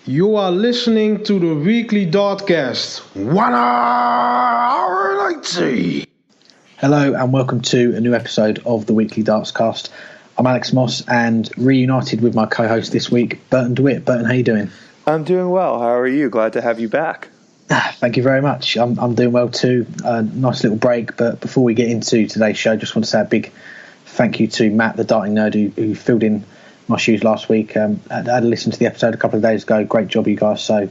You are listening to the weekly Dartscast. 1 hour 90. Hello and welcome to a new episode of the weekly Dartscast. I'm Alex Moss and reunited with my co-host this week, Burton DeWitt. Burton, how you doing? I'm doing well. How are you? Glad to have you back. Thank you very much. I'm doing well too. Nice little break, but before we get into today's show, just want to say a big thank you to Matt, the darting nerd, who filled in my shoes last week. I had to listen to the episode a couple of days ago. Great job, you guys. So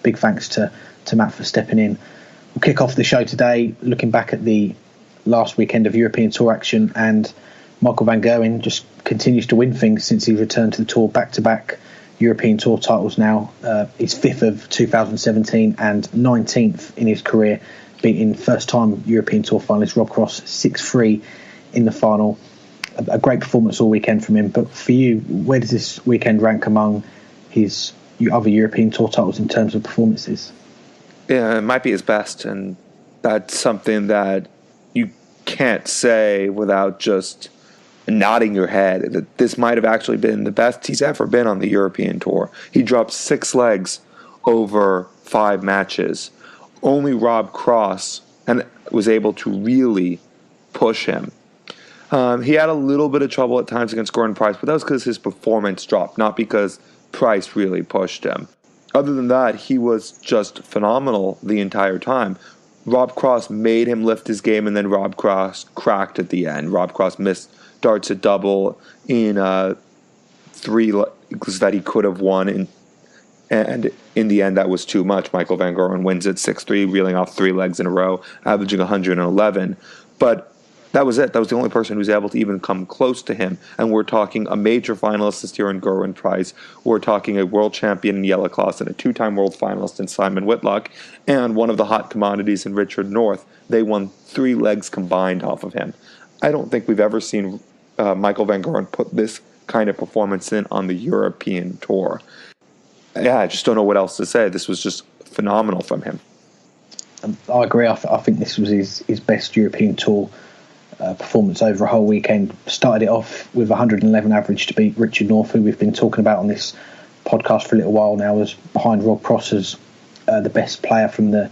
big thanks to Matt for stepping in. We'll kick off the show today looking back at the last weekend of European Tour action, and Michael van Gerwen just continues to win things since he returned to the tour. Back-to-back European Tour titles now. His 5th of 2017 and 19th in his career, beating first-time European Tour finalist Rob Cross 6-3 in the final. A great performance all weekend from him. But for you, where does this weekend rank among his other European Tour titles in terms of performances? Yeah, it might be his best, and that's something that you can't say without just nodding your head. That this might have actually been the best he's ever been on the European Tour. He dropped 6 legs over 5 matches. Only Rob Cross and was able to really push him. He had a little bit of trouble at times against Gordon Price, but that was because his performance dropped, not because Price really pushed him. Other than that, he was just phenomenal the entire time. Rob Cross made him lift his game, and then Rob Cross cracked at the end. Rob Cross missed darts at double in 3 legs that he could have won, and in the end that was too much. Michael van Gerwen wins at 6-3, reeling off 3 legs in a row, averaging 111. But that was it. That was the only person who was able to even come close to him. And we're talking a major finalist this year in Gerwin Price. We're talking a world champion in yellow class and a 2-time world finalist in Simon Whitlock, and one of the hot commodities in Richard North. They won 3 legs combined off of him. I don't think we've ever seen Michael van Gerwen put this kind of performance in on the European Tour. Yeah, I just don't know what else to say. This was just phenomenal from him. I agree. I think this was his best European Tour performance over a whole weekend. Started it off with 111 average to beat Richard North, who we've been talking about on this podcast for a little while now, as behind Rob Cross as the best player from the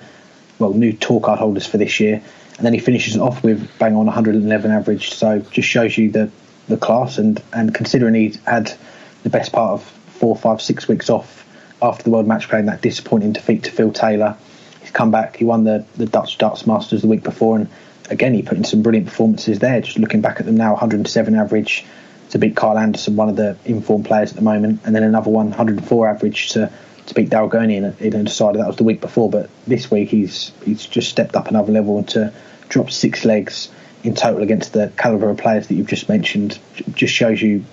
new tour card holders for this year. And then he finishes it off with bang on 111 average. So just shows you the class, and considering he'd had the best part of 4, 5, 6 weeks off after the World Match Play and that disappointing defeat to Phil Taylor, he's come back. He won the Dutch Darts Masters the week before, and again, he put in some brilliant performances there. Just looking back at them now, 107 average to beat Kyle Anderson, one of the informed players at the moment, and then another 104 average to beat Darrell Gurney in a decider. That was the week before, but this week he's just stepped up another level, and to drop 6 legs in total against the calibre of players that you've just mentioned just shows you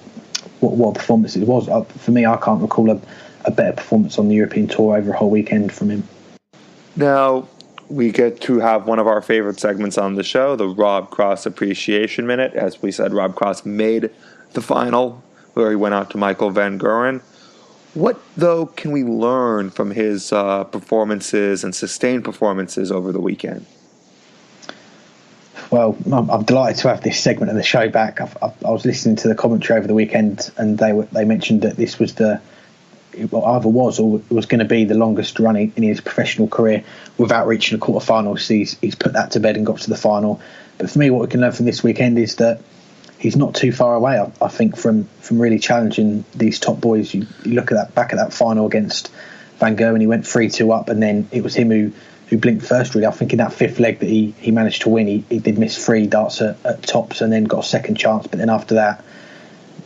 what performance it was. For me, I can't recall a better performance on the European Tour over a whole weekend from him. Now, we get to have one of our favorite segments on the show, the Rob Cross Appreciation Minute. As we said, Rob Cross made the final, where he went out to Michael van Gerwen. What, though, can we learn from his performances and sustained performances over the weekend? Well, I'm delighted to have this segment of the show back. I was listening to the commentary over the weekend, and they mentioned that this was either was or was going to be the longest run in his professional career without reaching a quarter-final. So he's put that to bed and got to the final. But for me, what we can learn from this weekend is that he's not too far away, I think, from really challenging these top boys. You look at back at that final against Van Gerwen, he went 3-2 up, and then it was him who blinked first, really. I think in that 5th leg that he managed to win, he did miss 3 darts at tops and then got a second chance. But then after that,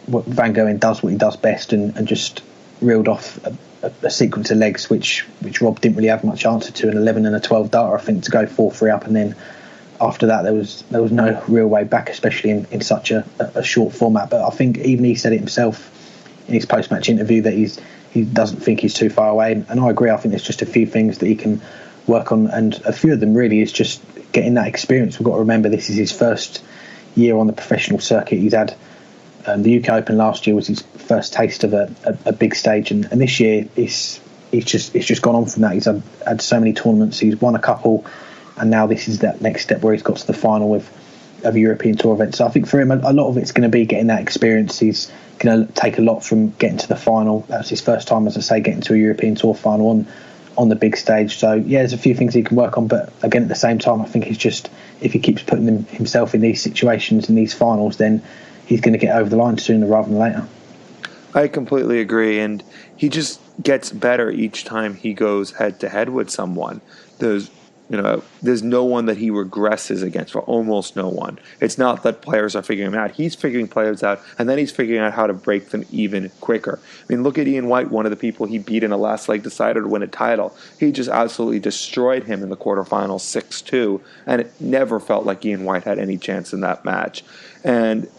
Van Gerwen does what he does best and just reeled off a sequence of legs which Rob didn't really have much answer to, an 11 and a 12 darter, I think, to go 4-3 up, and then after that there was no real way back, especially in such a short format. But I think even he said it himself in his post-match interview that he doesn't think he's too far away, and I agree. I think there's just a few things that he can work on, and a few of them really is just getting that experience. We've got to remember this is his first year on the professional circuit. He's had the UK Open last year was his first taste of a big stage, and this year it's just gone on from that. He's had so many tournaments, he's won a couple, and now this is that next step where he's got to the final of a European Tour event. So I think for him, a lot of it's going to be getting that experience. He's going to take a lot from getting to the final. That was his first time, as I say, getting to a European Tour final on the big stage. So yeah, there's a few things he can work on, but again, at the same time, I think he's just, if he keeps putting himself in these situations, in these finals, then he's going to get over the line sooner rather than later. I completely agree, and he just gets better each time he goes head to head with someone. There's no one that he regresses against, or almost no one. It's not that players are figuring him out. He's figuring players out, and then he's figuring out how to break them even quicker. I mean, look at Ian White, one of the people he beat in a last leg decider to win a title. He just absolutely destroyed him in the quarterfinals 6-2, and it never felt like Ian White had any chance in that match. And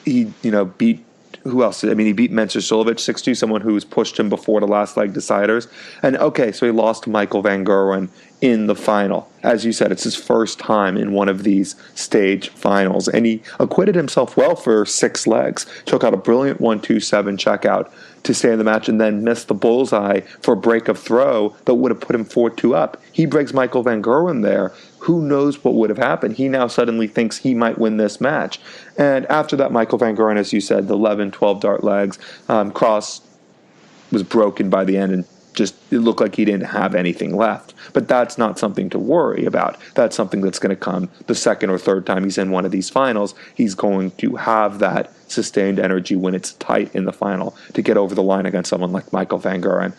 he, beat... Who else? I mean, he beat Mensur Suljovic 6-2, someone who's pushed him before the last leg deciders. And okay, so he lost to Michael van Gerwen in the final. As you said, it's his first time in one of these stage finals. And he acquitted himself well for 6 legs. Took out a brilliant 1-2-7 checkout to stay in the match, and then missed the bullseye for a break of throw that would have put him 4-2 up. He breaks Michael van Gerwen there. Who knows what would have happened? He now suddenly thinks he might win this match. And after that, Michael van Gerwen, as you said, the 11, 12 dart legs, cross was broken by the end, and just it looked like he didn't have anything left. But that's not something to worry about. That's something that's going to come the second or third time he's in one of these finals. He's going to have that sustained energy when it's tight in the final to get over the line against someone like Michael van Gerwen.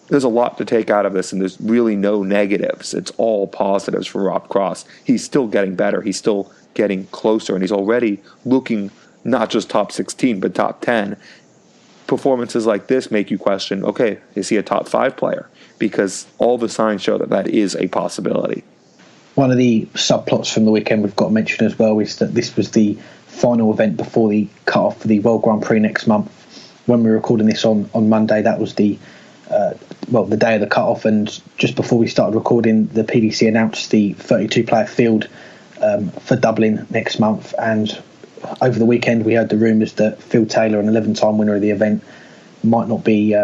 There's a lot to take out of this, and there's really no negatives. It's all positives for Rob Cross. He's still getting better. He's still getting closer, and he's already looking not just top 16, but top 10. Performances like this make you question, okay, is he a top 5 player? Because all the signs show that is a possibility. One of the subplots from the weekend we've got to mention as well is that this was the final event before the cut-off for the World Grand Prix next month. When we were recording this on Monday, that was the day of the cut-off, and just before we started recording, the PDC announced the 32-player field for Dublin next month. And over the weekend, we heard the rumours that Phil Taylor, an 11-time winner of the event, might not be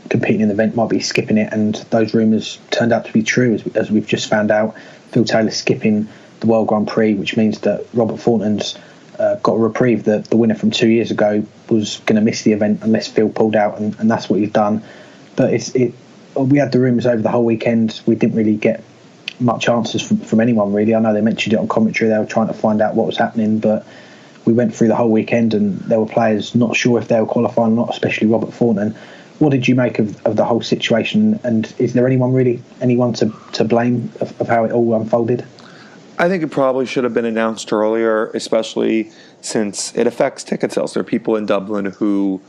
competing in the event, might be skipping it, and those rumours turned out to be true, as we've just found out. Phil Taylor skipping the World Grand Prix, which means that Robert Thornton's got a reprieve. The winner from 2 years ago was going to miss the event unless Phil pulled out, and that's what he's done. But we had the rumours over the whole weekend. We didn't really get much answers from anyone, really. I know they mentioned it on commentary. They were trying to find out what was happening, but we went through the whole weekend and there were players not sure if they were qualifying or not, especially Robert Thornton. What did you make of the whole situation? And is there anyone to blame of how it all unfolded? I think it probably should have been announced earlier, especially since it affects ticket sales. There are people in Dublin who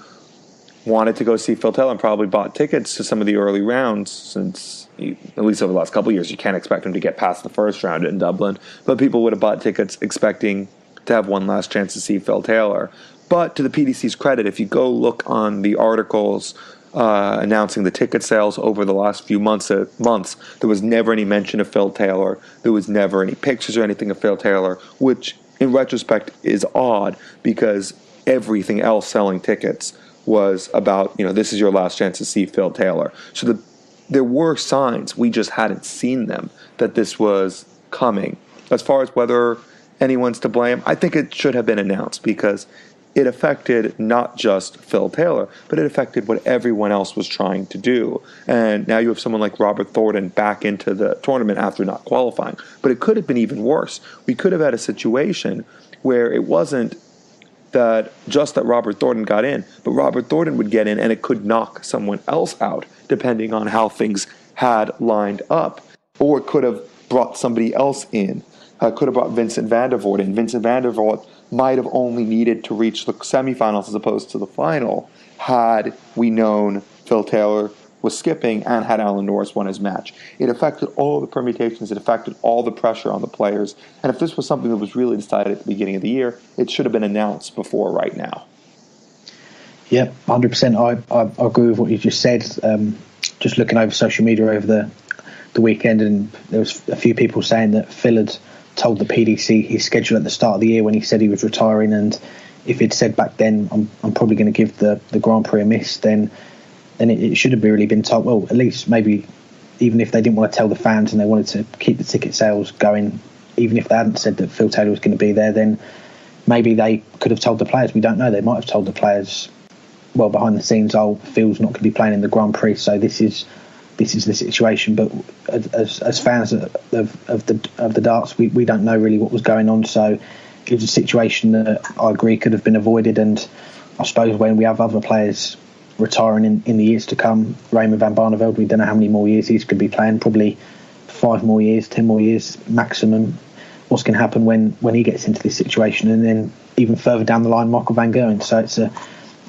wanted to go see Phil Taylor and probably bought tickets to some of the early rounds, since, at least over the last couple of years, you can't expect him to get past the first round in Dublin. But people would have bought tickets expecting to have one last chance to see Phil Taylor. But to the PDC's credit, if you go look on the articles announcing the ticket sales over the last few months, there was never any mention of Phil Taylor. There was never any pictures or anything of Phil Taylor, which in retrospect is odd, because everything else selling tickets was about, this is your last chance to see Phil Taylor. So there were signs, we just hadn't seen them, that this was coming. As far as whether anyone's to blame, I think it should have been announced, because it affected not just Phil Taylor, but it affected what everyone else was trying to do. And now you have someone like Robert Thornton back into the tournament after not qualifying. But it could have been even worse. We could have had a situation where it wasn't that Robert Thornton got in, but Robert Thornton would get in and it could knock someone else out, depending on how things had lined up. Or it could have brought somebody else in. Could have brought Vincent van der Voort in. Vincent van der Voort might have only needed to reach the semifinals as opposed to the final had we known Phil Taylor was skipping and had Alan Norris won his match. It affected all the permutations. It affected all the pressure on the players. And if this was something that was really decided at the beginning of the year, it should have been announced before right now. Yeah, 100%. I agree with what you just said. Just looking over social media over the weekend, and there was a few people saying that Phil had told the PDC his schedule at the start of the year when he said he was retiring, and if he'd said back then, I'm probably going to give the Grand Prix a miss, then it should have really been told. Well, at least maybe even if they didn't want to tell the fans and they wanted to keep the ticket sales going, even if they hadn't said that Phil Taylor was going to be there, then maybe they could have told the players. We don't know. They might have told the players, well, behind the scenes, Phil's not going to be playing in the Grand Prix, so this is the situation. But as fans of the darts, we don't know really what was going on. So it was a situation that I agree could have been avoided. And I suppose when we have other players retiring in the years to come, Raymond van Barneveld, we don't know how many more years he's going to be playing. Probably 5 more years, 10 more years maximum. What's going to happen when he gets into this situation? And then even further down the line, Michael van Gerwen. So it's a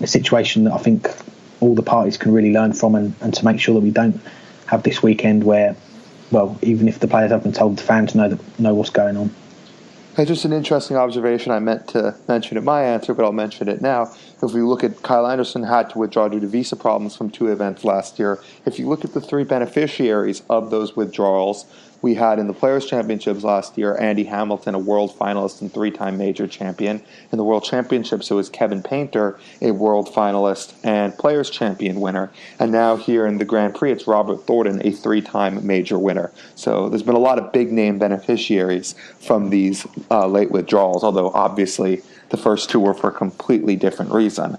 situation that I think all the parties can really learn from, and to make sure that we don't have this weekend where, well, even if the players haven't told the fans know what's going on. It's just an interesting observation. I meant to mention it in my answer, but I'll mention it now. If we look at Kyle Anderson had to withdraw due to visa problems from 2 events last year. If you look at the 3 beneficiaries of those withdrawals, we had in the Players' Championships last year, Andy Hamilton, a world finalist and 3-time major champion. In the World Championships, it was Kevin Painter, a world finalist and Players' Champion winner. And now here in the Grand Prix, it's Robert Thornton, a 3-time major winner. So there's been a lot of big-name beneficiaries from these late withdrawals, although obviously the first 2 were for a completely different reason.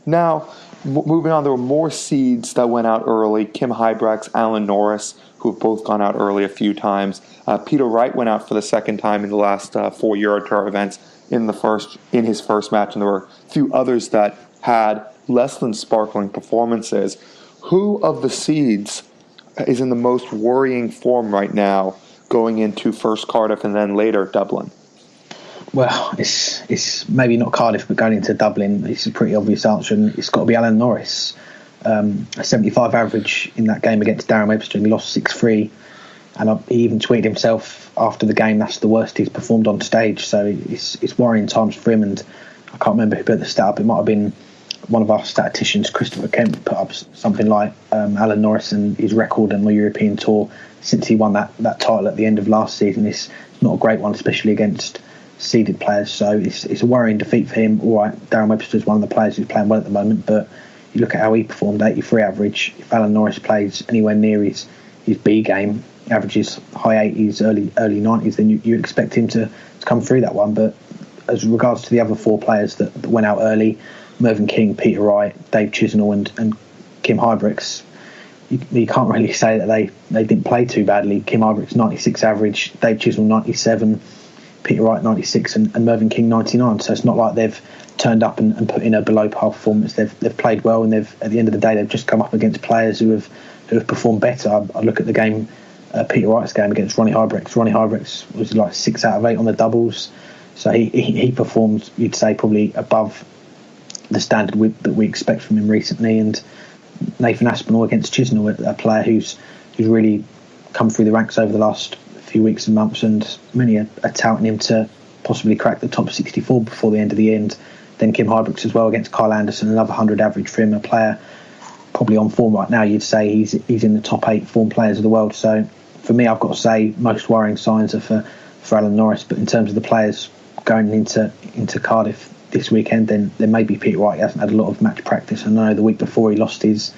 Now, moving on, there were more seeds that went out early. Kim Huybrechts, Alan Norris, who have both gone out early a few times. Peter Wright went out for the second time in the last 4 Eurotour events in his first match, and there were a few others that had less than sparkling performances. Who of the seeds is in the most worrying form right now going into first Cardiff and then later Dublin? Well, it's maybe not Cardiff, but going into Dublin, it's a pretty obvious answer, and it's got to be Alan Norris. A 75 average in that game against Darren Webster, and he lost 6-3. And he even tweeted himself after the game, that's the worst he's performed on stage. So it's worrying times for him. And I can't remember who put the stat up. It might have been one of our statisticians, Christopher Kemp, put up something like Alan Norris and his record on the European Tour since he won that title at the end of last season. It's not a great one, especially against seeded players. So it's a worrying defeat for him. All right, Darren Webster is one of the players who's playing well at the moment, but you look at how he performed, 83 average. If Alan Norris plays anywhere near his B game, averages high 80s, early 90s, then you expect him to come through that one. But as regards to the other 4 players that went out early, Mervyn King, Peter Wright, Dave Chisnell and Kim Huybrechts, you can't really say that they didn't play too badly. Kim Huybrechts 96 average, Dave Chisnell 97, Peter Wright 96 and Mervyn King 99. So it's not like they've turned up and put in a below par performance. They've played well, and at the end of the day they've just come up against players who have performed better. I look at the game, Peter Wright's game against Ronnie Huybrechts. Ronnie Huybrechts was like 6 out of 8 on the doubles, so he performed, you'd say, probably above the standard that we expect from him recently. And Nathan Aspinall against Chisnell, a player who's really come through the ranks over the last few weeks and months, and many are touting him to possibly crack the top 64 before the end of the end. Then Kim Huybrechts as well against Kyle Anderson, another 100 average for him, a player probably on form right now. You'd say he's in the top 8 form players of the world. So for me, I've got to say most worrying signs are for Alan Norris. But in terms of the players going into Cardiff this weekend, then maybe Peter Wright. He hasn't had a lot of match practice. I know the week before he lost his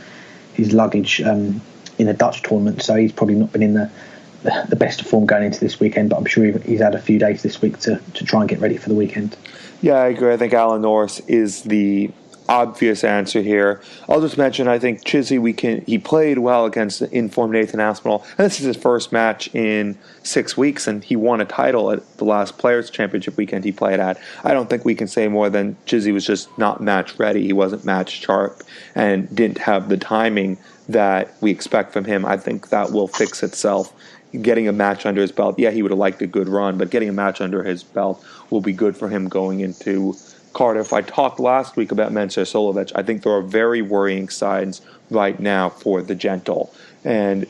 luggage in a Dutch tournament, so he's probably not been in the best of form going into this weekend, but I'm sure he's had a few days this week to try and get ready for the weekend. Yeah, I agree. I think Alan Norris is the obvious answer here. I'll just mention, I think Chizzy, he played well against the informed Nathan Aspinall, and this is his first match in 6 weeks, and he won a title at the last Players' Championship weekend he played at. I don't think we can say more than Chizzy was just not match ready. He wasn't match sharp and didn't have the timing that we expect from him. I think that will fix itself. Getting a match under his belt, yeah, he would have liked a good run, but getting a match under his belt will be good for him going into Cardiff. I talked last week about Mensur Suljovic. I think there are very worrying signs right now for the Gentle, and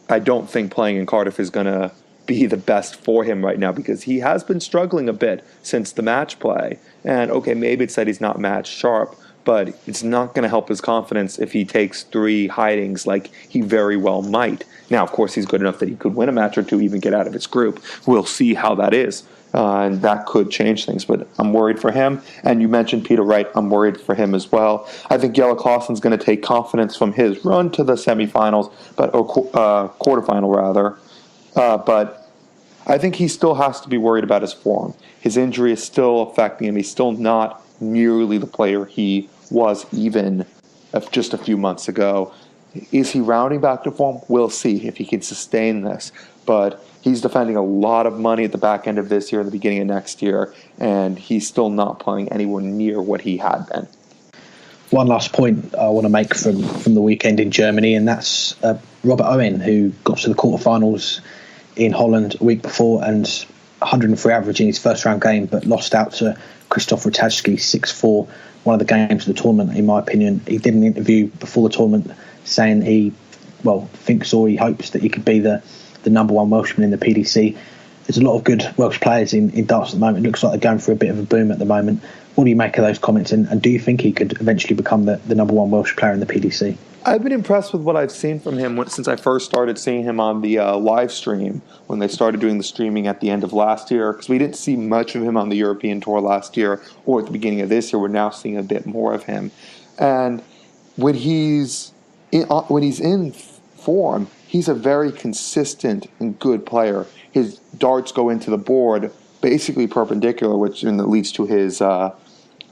I don't think playing in Cardiff is going to be the best for him right now because he has been struggling a bit since the match play. And okay, maybe it's that he's not match sharp, but it's not going to help his confidence if he takes 3 hidings like he very well might. Now, of course, he's good enough that he could win a match or 2, even get out of his group. We'll see how that is. And that could change things, but I'm worried for him. And you mentioned Peter Wright. I'm worried for him as well. I think Jelle Claessen's going to take confidence from his run to the semifinals, or quarterfinal rather. But I think he still has to be worried about his form. His injury is still affecting him. He's still not nearly the player he was even just a few months ago. Is he rounding back to form? We'll see if he can sustain this. But he's defending a lot of money at the back end of this year and the beginning of next year, and he's still not playing anywhere near what he had been. One last point I want to make from the weekend in Germany, and that's Robert Owen, who got to the quarterfinals in Holland a week before and 103 average in his first round game, but lost out to Christoph Ratajski 6-4, one of the games of the tournament, in my opinion. He did an interview before the tournament saying he thinks or he hopes that he could be the number one Welshman in the PDC. There's a lot of good Welsh players in darts at the moment. It looks like they're going through a bit of a boom at the moment. What do you make of those comments, and do you think he could eventually become the number one Welsh player in the PDC? I've been impressed with what I've seen from him since I first started seeing him on the live stream when they started doing the streaming at the end of last year, because we didn't see much of him on the European Tour last year or at the beginning of this year. We're now seeing a bit more of him. And when he's in form, he's a very consistent and good player. His darts go into the board basically perpendicular, which leads to his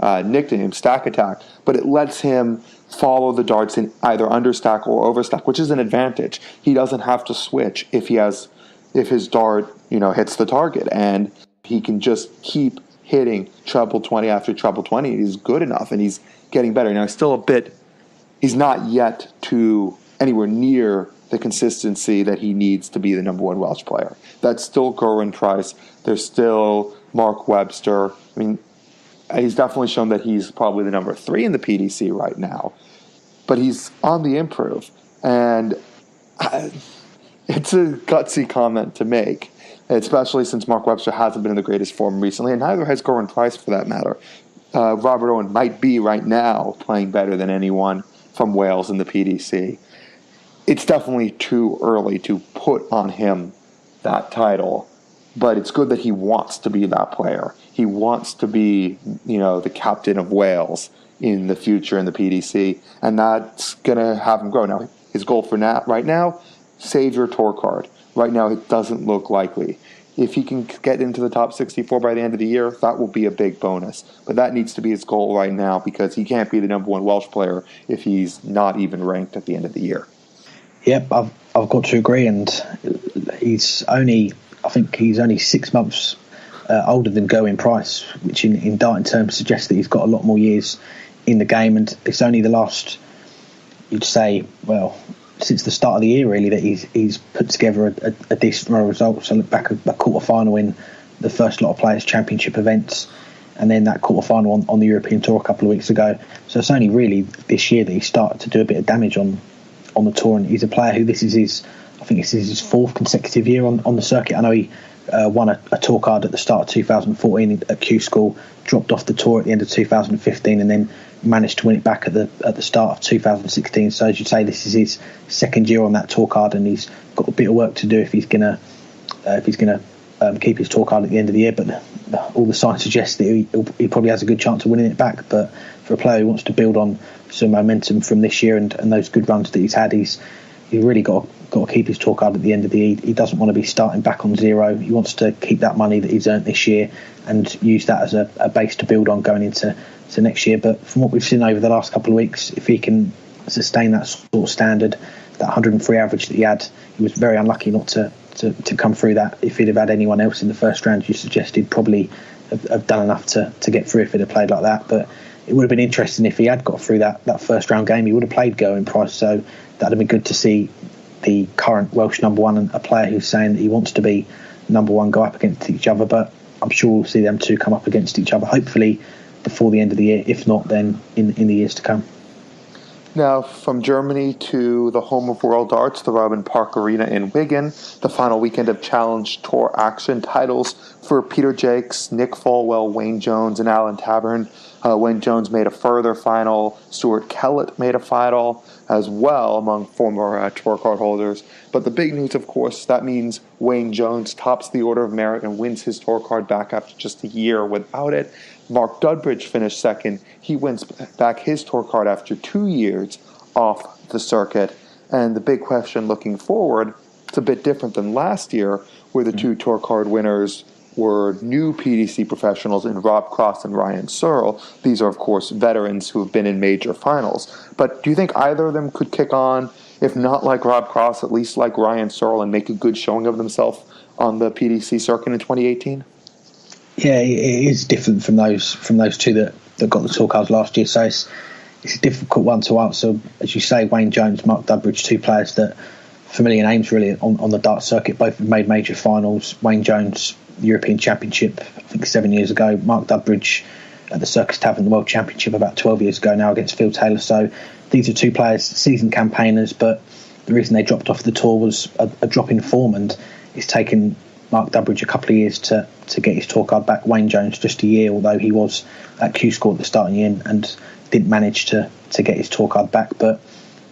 nickname, Stack Attack, but it lets him follow the darts in either understack or overstack, which is an advantage. He doesn't have to switch if his dart, hits the target, and he can just keep hitting treble 20 after treble 20. He's good enough, and he's getting better. Now, he's not yet to anywhere near the consistency that he needs to be the number one Welsh player. That's still Gerwyn Price. There's still Mark Webster. I mean, he's definitely shown that he's probably the number 3 in the PDC right now. But he's on the improve. And it's a gutsy comment to make, especially since Mark Webster hasn't been in the greatest form recently, and neither has Gerwyn Price for that matter. Robert Owen might be right now playing better than anyone from Wales in the PDC. It's definitely too early to put on him that title, but it's good that he wants to be that player. He wants to be, the captain of Wales in the future in the PDC, and that's going to have him grow. Now, his goal for right now, save your tour card. Right now, it doesn't look likely. If he can get into the top 64 by the end of the year, that will be a big bonus. But that needs to be his goal right now, because he can't be the number one Welsh player if he's not even ranked at the end of the year. Yep, I've got to agree, and he's only 6 months older than Gerwyn Price, which in darting terms suggests that he's got a lot more years in the game, and it's only the last, you'd say, since the start of the year really, that he's put together a decent run of results. I look back at the quarter-final in the first lot of Players' Championship events, and then that quarter-final on the European Tour a couple of weeks ago. So it's only really this year that he started to do a bit of damage on the tour, and he's a player who this is his 4th consecutive year on the circuit. I know he won a tour card at the start of 2014 at Q School, dropped off the tour at the end of 2015, and then managed to win it back at the start of 2016. So as you say, this is his 2nd year on that tour card, and he's got a bit of work to do if he's gonna keep his tour card at the end of the year. But all the signs suggest that he probably has a good chance of winning it back. But for a player who wants to build on some momentum from this year and those good runs that he's had, he's really got to keep his tour card at the end of the year. He doesn't want to be starting back on zero. He wants to keep that money that he's earned this year and use that as a base to build on going into next year. But from what we've seen over the last couple of weeks, if he can sustain that sort of standard, that 103 average that he had, he was very unlucky not to come through that. If he'd have had anyone else in the first round, you suggested probably have done enough to get through if he'd have played like that. But it would have been interesting if he had got through that first round game. He would have played Gerwyn Price, so that'd have been good to see the current Welsh number one and a player who's saying that he wants to be number one go up against each other. But I'm sure we'll see them two come up against each other, hopefully before the end of the year. If not, then in the years to come. Now, from Germany to the home of World Darts, the Robin Park Arena in Wigan, the final weekend of Challenge Tour action. Titles for Peter Jacques, Nick Folwell, Wayne Jones, and Alan Tabern. Wayne Jones made a further final. Stuart Kellett made a final as well among former tour card holders. But the big news, of course, that means Wayne Jones tops the order of merit and wins his tour card back after just a year without it. Mark Dudbridge finished second. He wins back his tour card after 2 years off the circuit. And the big question looking forward, it's a bit different than last year, where the two tour card winners were new PDC professionals in Rob Cross and Ryan Searle. These are, of course, veterans who have been in major finals. But do you think either of them could kick on, if not like Rob Cross, at least like Ryan Searle, and make a good showing of themselves on the PDC circuit in 2018? Yeah, it is different from those two that got the tour cards last year. So it's a difficult one to answer. As you say, Wayne Jones, Mark Dudbridge, two players that familiar names really on the darts circuit. Both have made major finals. Wayne Jones, the European Championship, I think 7 years ago. Mark Dudbridge at the Circus Tavern, the World Championship, about 12 years ago now against Phil Taylor. So these are two players, seasoned campaigners, but the reason they dropped off the tour was a drop in form, and it's taken Mark Dudbridge a couple of years to get his tour card back. Wayne Jones just a year, although he was at Q School at the start of the year and didn't manage to get his tour card back. But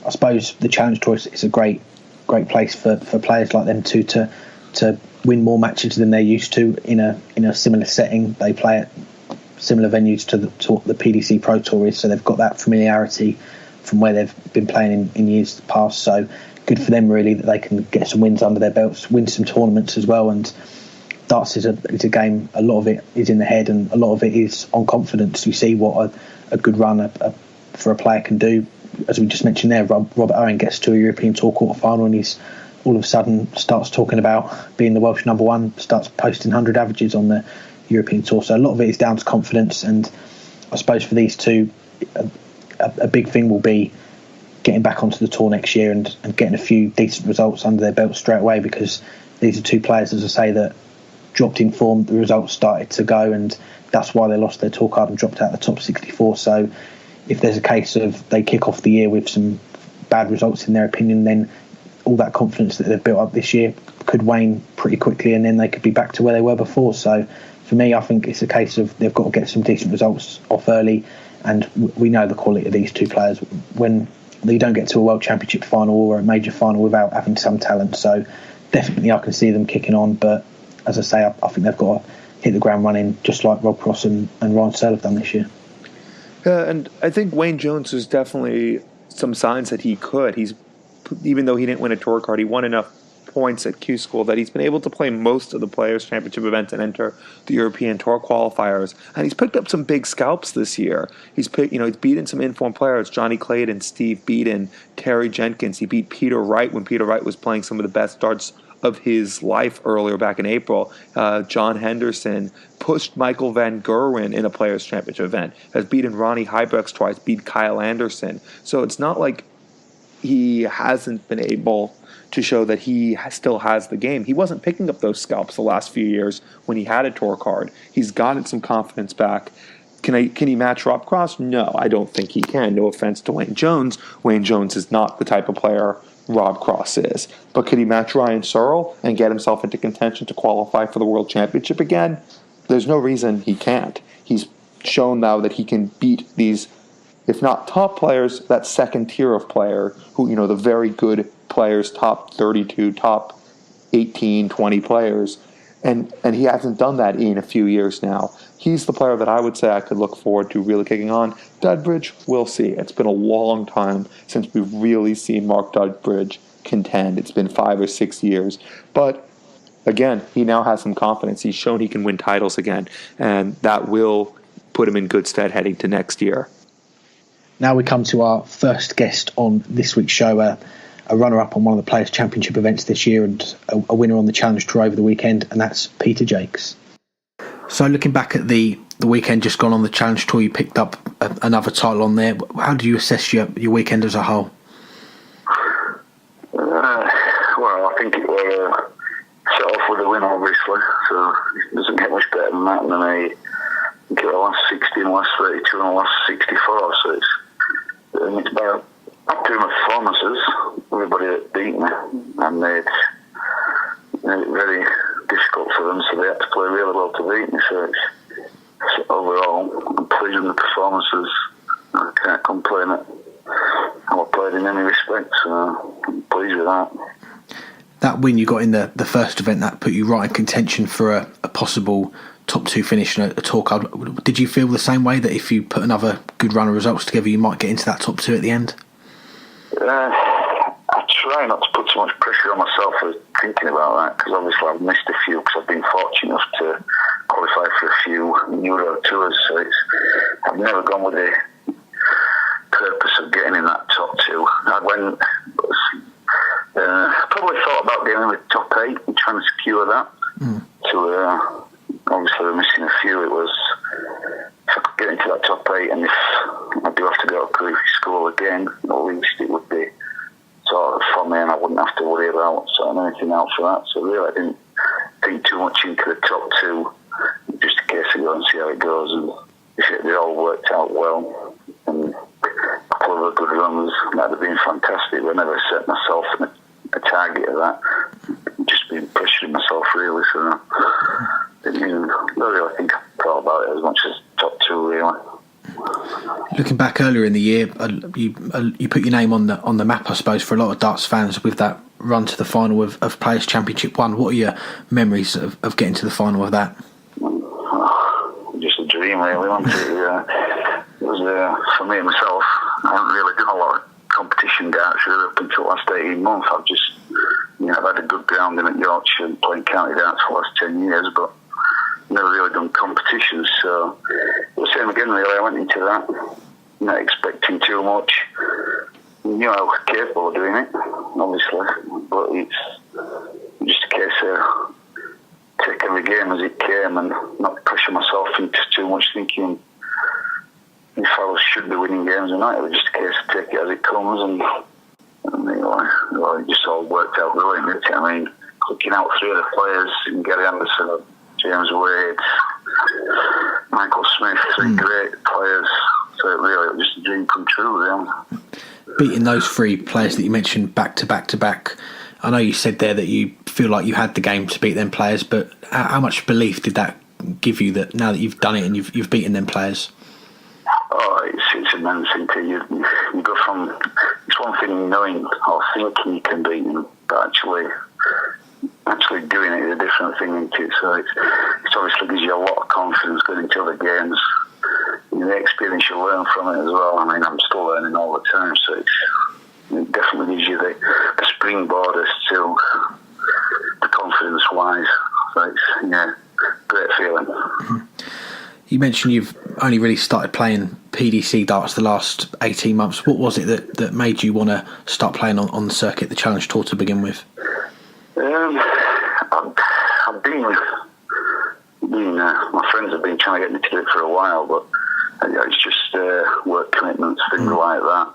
I suppose the Challenge Tour is a great place for players like them to win more matches than they're used to in a similar setting. They play at similar venues to the PDC Pro Tour is, so they've got that familiarity from where they've been playing in years past. So good for them really that they can get some wins under their belts, win some tournaments as well. And darts is a game, a lot of it is in the head and a lot of it is on confidence. You see what a good run for a player can do. As we just mentioned there, Robert Owen gets to a European Tour quarter-final and he's all of a sudden starts talking about being the Welsh number one, starts posting 100 averages on the European Tour. So a lot of it is down to confidence, and I suppose for these two, a big thing will be getting back onto the tour next year and getting a few decent results under their belt straight away, because these are two players, as I say, that dropped in form, the results started to go, and that's why they lost their tour card and dropped out of the top 64. So if there's a case of they kick off the year with some bad results in their opinion, then all that confidence that they've built up this year could wane pretty quickly, and then they could be back to where they were before. So for me, I think it's a case of they've got to get some decent results off early, and we know the quality of these two players when they don't get to a World Championship final or a major final without having some talent. So definitely I can see them kicking on, but as I say, I think they've got to hit the ground running just like Rob Cross and Ryan Searle have done this year. Yeah, and I think Wayne Jones is definitely some signs that he could. Even though he didn't win a tour card, he won enough points at Q School that he's been able to play most of the Players' Championship events and enter the European Tour qualifiers. And he's picked up some big scalps this year. He's beaten some informed players: Johnny Clayton, Steve Beaton, Terry Jenkins. He beat Peter Wright when Peter Wright was playing some of the best darts of his life earlier back in April. John Henderson pushed Michael van Gerwen in a Players' Championship event, has beaten Ronnie Hybrex twice, beat Kyle Anderson. So it's not like he hasn't been able to show that he still has the game. He wasn't picking up those scalps the last few years when he had a tour card. He's gotten some confidence back. Can he match Rob Cross? No, I don't think he can. No offense to Wayne Jones. Wayne Jones is not the type of player Rob Cross is. But could he match Ryan Searle and get himself into contention to qualify for the World Championship again? There's no reason he can't. He's shown now that he can beat these, if not top players, that second tier of player who, the very good players, top 32, top 18, 20 players. And he hasn't done that in a few years now. He's the player that I would say I could look forward to really kicking on. Dudbridge, we'll see. It's been a long time since we've really seen Mark Dudbridge contend. It's been 5 or 6 years. But again, he now has some confidence. He's shown he can win titles again. And that will put him in good stead heading to next year. Now we come to our first guest on this week's show, a runner-up on one of the Players' Championship events this year and a winner on the Challenge Tour over the weekend, and that's Peter Jacques. So looking back at the weekend just gone on the Challenge Tour, you picked up another title on there. How do you assess your weekend as a whole? Well, I think it was set off with a win, obviously, so it doesn't get much better than that. And then I think it was last 60 and last 32 and last 64, so it's about two performances, everybody that beat me, and made it very difficult for them, so they had to play really well to beat me. So overall, I'm pleased with the performances. I can't complain at how I played in any respect, so I'm pleased with that. That win you got in the first event, that put you right in contention for a possible top 2 finish and a tour card. Did you feel the same way, that if you put another good run of results together, you might get into that top 2 at the end? I try not to put too much pressure on myself for thinking about that, because obviously I've missed a few because I've been fortunate enough to qualify for a few Euro tours, so I've never gone with the purpose of getting in that top two. I went, probably thought about getting in the top 8 and trying to secure that. Obviously we're missing a few. It was, if I could get into that top 8, and if I do have to go to Creepy School again, at least it would be sort of for me, and I wouldn't have to worry about sort of anything else for that. So really I didn't think too much into the top 2, just in case I go and see how it goes, and if it all worked out well and a couple of other good runs, that'd have been fantastic. But I never set myself a target of that, just been pressuring myself really, so didn't really think I thought about it as much as top 2 really. Looking back earlier in the year, you put your name on the map, I suppose, for a lot of darts fans with that run to the final of Players Championship 1. What are your memories of getting to the final of that? Just a dream really, wasn't it? It was, for me myself, I haven't really done a lot of competition darts really up until the last 18 months. I've just, I've had a good grounding at Yorkshire and playing county darts for the last 10 years, but never really done competitions, so it was the same again really. I went into that not expecting too much. Knew I was capable of doing it, obviously, but it's just a case of take every game as it came and not pressure myself into too much thinking if I should be winning games or not. It was just a case of take it as it comes, and it just all worked out brilliantly. I mean, clicking out 3 of the players, and Gary Anderson, James Wade, Michael Smith, 3 great players. So it was just a dream come true, really. Beating those 3 players that you mentioned back to back to back, I know you said there that you feel like you had the game to beat them players, but how much belief did that give you that now that you've done it and you've beaten them players? Oh, it's immense. You go from, it's one thing knowing or thinking you can beat them, but actually doing it is a different thing, isn't it? So it obviously gives you a lot of confidence going into other games. And the experience you learn from it as well. I mean, I'm still learning all the time, so it definitely gives you the springboard as to the confidence-wise. So it's, great feeling. You mentioned you've only really started playing PDC darts the last 18 months. What was it that made you want to start playing on the circuit, the Challenge Tour to begin with? I've been my friends have been trying to get me to do it for a while, but it's just work commitments, things like that.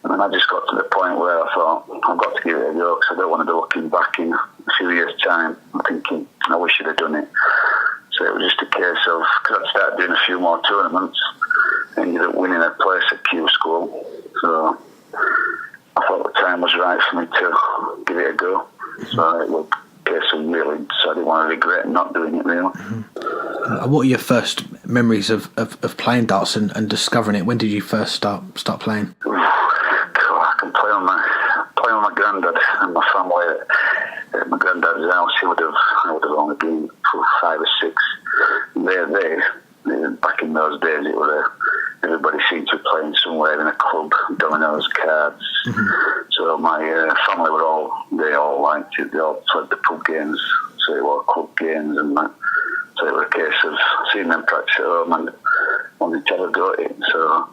And then I just got to the point where I thought, I've got to give it a go, because I don't want to be looking back in a few years' time thinking, I wish I'd have done it. So it was just a case of, because I'd started doing a few more tournaments, ended up winning a place at Q School. So I thought the time was right for me to give it a go. So it was a case of really, so I didn't want to regret not doing it really. What are your first memories of playing darts and discovering it? When did you first start playing? I can play on my granddad and my family at my granddad's house. I would have only been 5 or 6. They back in those days, it was everybody seemed to be playing somewhere in a club, dominoes, cards. So my family they all liked it. They all played the pub games, so it was club games and that. So it was a case of seeing them practice at home and wanting to have a go at it. So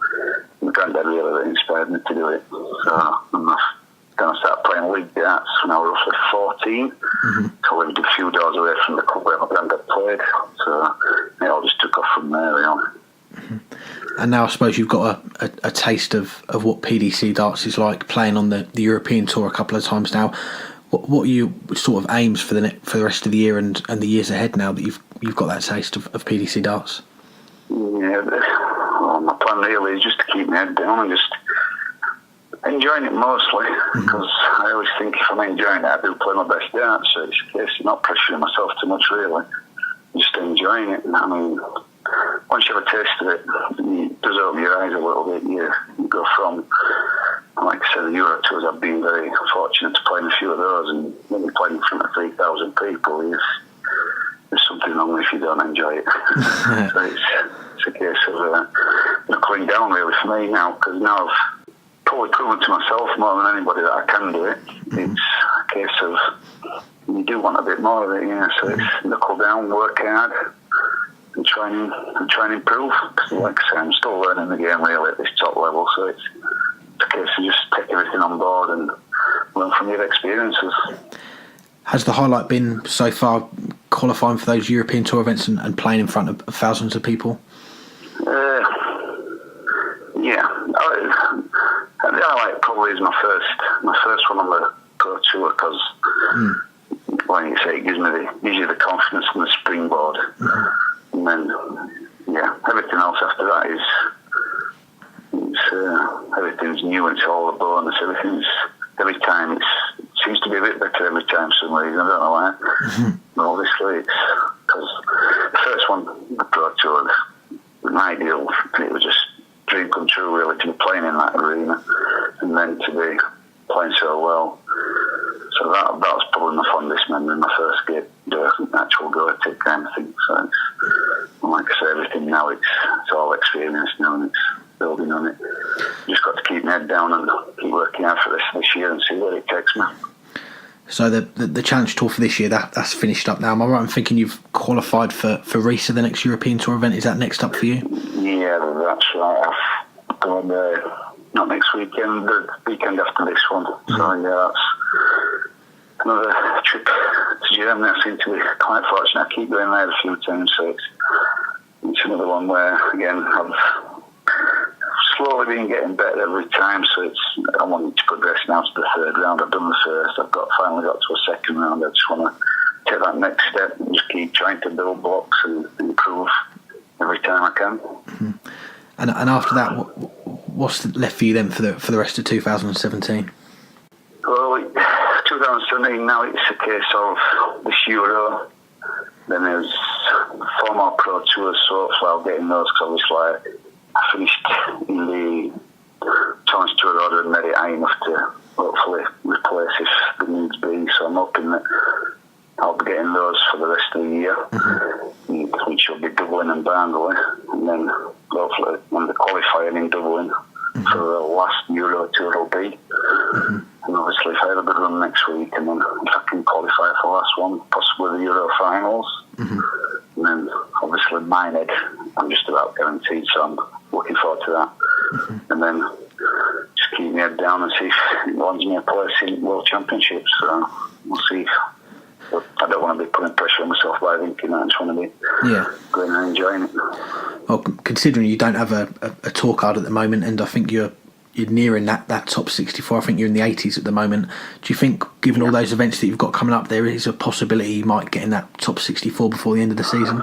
my granddad really inspired me to do it. So then I started playing league darts when I was roughly 14. So I lived a few doors away from the club where my granddad played. So it all just took off from there, really. And now I suppose you've got a taste of what PDC darts is like, playing on the European tour a couple of times now. What are your sort of aims for the rest of the year and the years ahead now that you've got that taste of PDC darts? Yeah, my plan really is just to keep my head down and just enjoying it mostly, because I always think if I'm enjoying it, I do play my best darts. So it's a case of not pressuring myself too much really, just enjoying it. I mean, once you have a taste of it, it does open your eyes a little bit. You go from, like I said, the Euro tours, I've been very fortunate to play in a few of those, and when you play in front of 3,000 people, there's something wrong if you don't enjoy it. So it's a case of knuckling down really for me now, because now I've probably proven to myself more than anybody that I can do it. It's a case of you do want a bit more of it, yeah. So it's knuckle down, work hard, and try and improve. Because like I say, I'm still learning the game really at this top level. So it's a case of just take everything on board and learn from your experiences. Has the highlight been so far qualifying for those European Tour events and playing in front of thousands of people? Yeah, the highlight probably is my first one on the Pro Tour because, like you say, it gives you the confidence and the springboard, and then everything else after that is everything's new and it's all a bonus. Every time it seems to be a bit better every time for some reason. I don't know why. But obviously, it's because the first one, the Pro Tour, was an ideal. It was just a dream come true, really, to be playing in that arena and then to be playing so well. So that was probably my fondest memory, my first game, the actual go-to kind of thing. So and like I say, everything now, it's all experience now and it's building on it. Just got to keep my head down and keep working out for this year and see where it takes me. So the Challenge Tour for this year, that's finished up now. Am I right in thinking you've qualified for Risa, the next European Tour event? Is that next up for you? Yeah, that's right. I've gone not next weekend, the weekend after this one. So yeah, that's another trip to Germany. I seem to be quite fortunate. I keep going there a few times, so it's another one where, again, I've slowly been getting better every time, so I wanted to progress now to the third round. I've done the first, I've finally got to a second round. I just want to take that next step and just keep trying to build blocks and improve every time I can. Mm-hmm. And after that, what's left for you then for the rest of 2017? Well, 2017 now it's a case of this Euro. Then there's 4 more Pro Tours, so I'll get in those because obviously I finished in the Challenge Tour order and made it high enough to hopefully replace if the needs be. So I'm hoping that I'll be getting those for the rest of the year, which will be Dublin and Barnsley, and then hopefully when the qualifying in Dublin for the last Euro Tour will be. And obviously if I have a good run next week, and then if I can qualify for the last one, possibly the Euro finals, and then obviously Minehead, I'm just about guaranteed, so I'm looking forward to that. And then just keep my head down and see if it lands me a place in World Championships. So we'll see. But I don't want to be putting pressure on myself by thinking that. I just want to be going and enjoying it. Well, considering you don't have a tour card at the moment, and I think you're nearing that top 64, I think you're in the 80s at the moment. Do you think, given all those events that you've got coming up, there is a possibility you might get in that top 64 before the end of the season?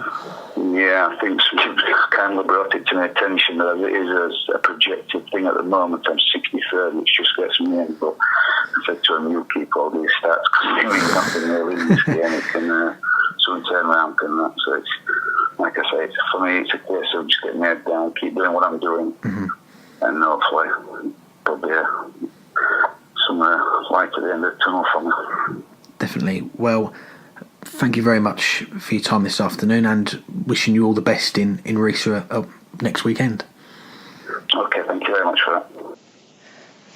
Yeah, I think somebody kindly brought it to my attention that it is a projected thing at the moment. I'm 63rd, which just gets me in, but I said to him, you keep all these stats because they mean nothing really in this game. It can soon turn around and that. So it's, like I say, for me, it's a case of just getting my head down, keep doing what I'm doing, and hopefully there'll be some light at the end of the tunnel for me. Definitely. Well, thank you very much for your time this afternoon, and wishing you all the best in Risa next weekend. Okay, thank you very much for that.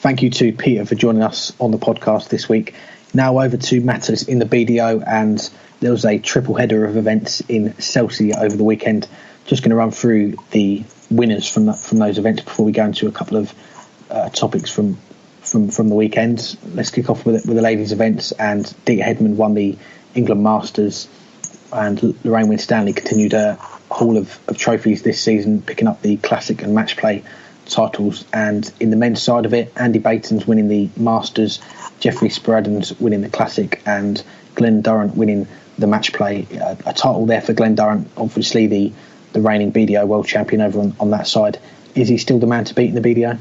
Thank you to Peter for joining us on the podcast this week. Now over to matters in the BDO, and there was a triple header of events in Chelsea over the weekend. Just going to run through the winners from those events before we go into a couple of topics from the weekend. Let's kick off with the ladies' events, and Dita Hedman won the England Masters, and Lorraine Winstanley continued her haul of trophies this season, picking up the Classic and Match Play titles. And in the men's side of it, Andy Baton's winning the Masters, Jeffrey Spradden's winning the Classic, and Glenn Durrant winning the Match Play. A title there for Glenn Durrant, obviously the reigning BDO world champion over on that side. Is he still the man to beat in the BDO?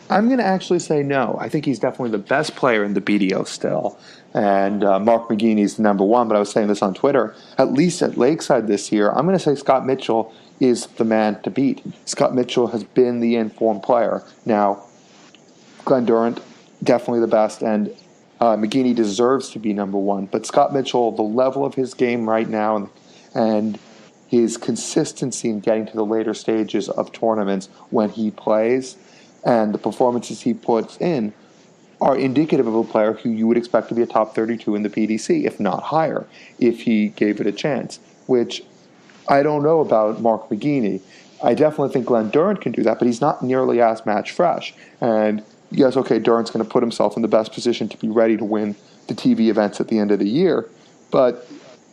I'm going to actually say no. I think he's definitely the best player in the BDO still. And Mark McGeeney's the number one, but I was saying this on Twitter. At least at Lakeside this year, I'm going to say Scott Mitchell is the man to beat. Scott Mitchell has been the informed player. Now, Glenn Durrant, definitely the best, and McGeeney deserves to be number one. But Scott Mitchell, the level of his game right now and his consistency in getting to the later stages of tournaments when he plays, and the performances he puts in are indicative of a player who you would expect to be a top 32 in the PDC, if not higher, if he gave it a chance, which I don't know about Mark McGeaney. I definitely think Glenn Durrant can do that, but he's not nearly as match fresh. And yes, okay, Durrant's going to put himself in the best position to be ready to win the TV events at the end of the year, but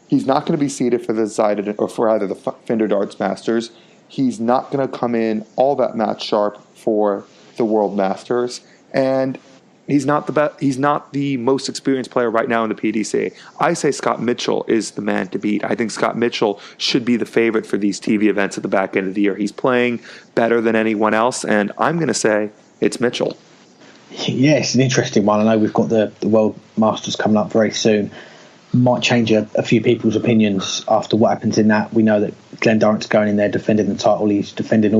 he's not going to be seeded for the Zided or for either the Fender Darts Masters. He's not going to come in all that match sharp for the World Masters, and he's not the most experienced player right now in the PDC. I say Scott Mitchell is the man to beat. I think Scott Mitchell should be the favorite for these TV events at the back end of the year. He's playing better than anyone else, and I'm going to say it's Mitchell. Yeah, it's an interesting one. I know we've got the World Masters coming up very soon. Might change a few people's opinions after what happens in that. We know that Glenn Durrant's going in there defending the title. He's defending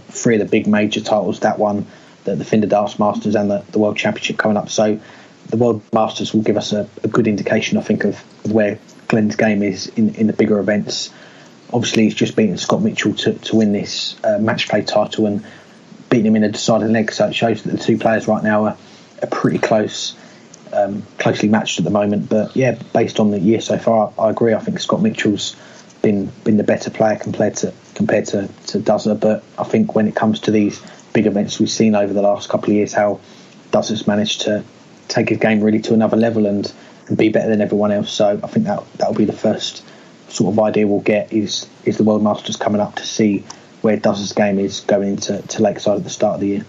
three of the big major titles, that one, the Fender Darts Masters and the World Championship coming up. So the World Masters will give us a good indication, I think, of where Glenn's game is in the bigger events. Obviously, he's just beaten Scott Mitchell to win this match play title and beating him in a decided leg. So it shows that the two players right now are pretty closely matched at the moment. But yeah, based on the year so far, I agree. I think Scott Mitchell's been the better player compared to Duzzer. But I think when it comes to these big events, we've seen over the last couple of years how Duzzer's managed to take his game really to another level and be better than everyone else. So I think that'll be the first sort of idea we'll get is the World Masters coming up to see where Duzzer's game is going into Lakeside at the start of the year.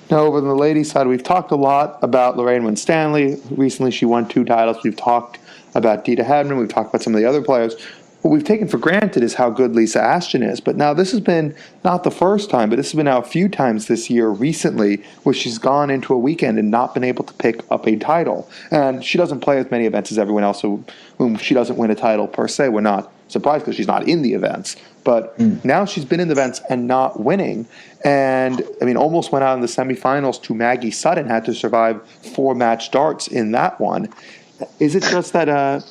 Now, over on the ladies' side, we've talked a lot about Lorraine Winstanley. Recently, she won 2 titles. We've talked about Dita Hedman. We've talked about some of the other players. What we've taken for granted is how good Lisa Ashton is. But now this has been not the first time, but this has been now a few times this year recently where she's gone into a weekend and not been able to pick up a title. And she doesn't play as many events as everyone else whom she doesn't win a title per se. We're not surprised because she's not in the events. But now she's been in the events and not winning. And, I mean, almost went out in the semifinals to Maggie Sutton, had to survive 4 match darts in that one. Is it just that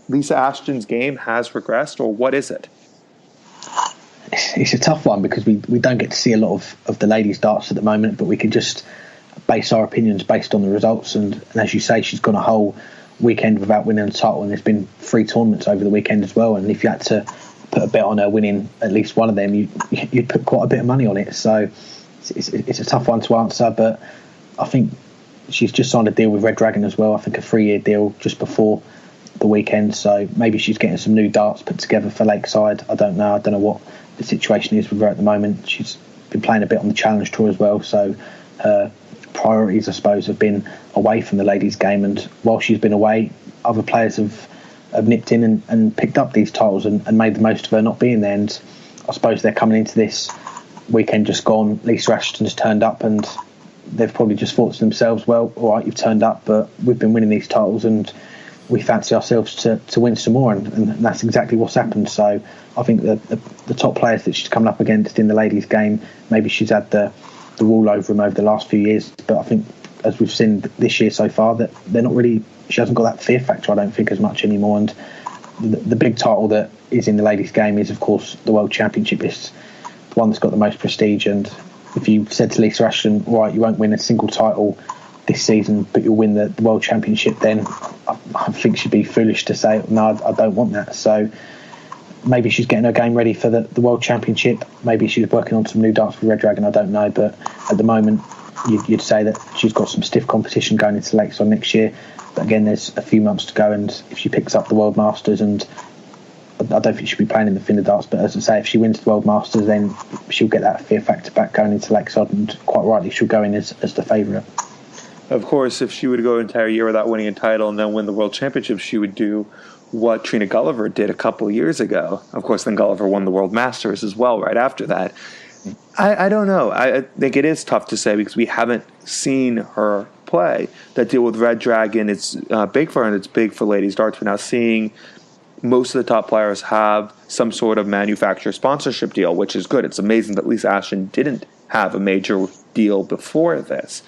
Lisa Ashton's game has regressed, or what is it? It's a tough one because we don't get to see a lot of the ladies' darts at the moment, but we can just base our opinions based on the results. And as you say, she's gone a whole weekend without winning a title, and there's been 3 tournaments over the weekend as well. And if you had to put a bet on her winning at least one of them, you'd put quite a bit of money on it. So it's a tough one to answer, but I think she's just signed a deal with Red Dragon as well. I think a 3-year deal just before the weekend, so maybe she's getting some new darts put together for Lakeside. I don't know what the situation is with her at the moment. She's been playing a bit on the Challenge Tour as well, so her priorities, I suppose, have been away from the ladies' game. And while she's been away, other players have nipped in and picked up these titles and made the most of her not being there. And I suppose they're coming into this weekend just gone. Lisa Ashton's turned up, and they've probably just thought to themselves, well, all right, you've turned up, but we've been winning these titles and we fancy ourselves to win some more, and that's exactly what's happened. So I think the top players that she's coming up against in the ladies' game, maybe she's had the wall over them over the last few years, but I think as we've seen this year so far, that they're not really, she hasn't got that fear factor, I don't think, as much anymore. And the big title that is in the ladies' game is, of course, the World Championship. It's the one that's got the most prestige, and if you said to Lisa Ashton, right, you won't win a single title this season, but you'll win the World Championship, then I think she'd be foolish to say, no, I don't want that. So maybe she's getting her game ready for the World Championship. Maybe she's working on some new darts with Red Dragon, I don't know. But at the moment, you'd say that she's got some stiff competition going into Lakeside next year. But again, there's a few months to go, and if she picks up the World Masters, and I don't think she'll be playing in the Fender Darts, but as I say, if she wins the World Masters, then she'll get that fear factor back going into Lakeside, and quite rightly she'll go in as the favourite. Of course, if she would go an entire year without winning a title and then win the World Championship, she would do what Trina Gulliver did a couple of years ago. Of course, then Gulliver won the World Masters as well right after that. I don't know. I think it is tough to say because we haven't seen her play. That deal with Red Dragon, it's big for her and it's big for ladies darts. We're now seeing most of the top players have some sort of manufacturer sponsorship deal, which is good. It's amazing that Lisa Ashton didn't have a major deal before this.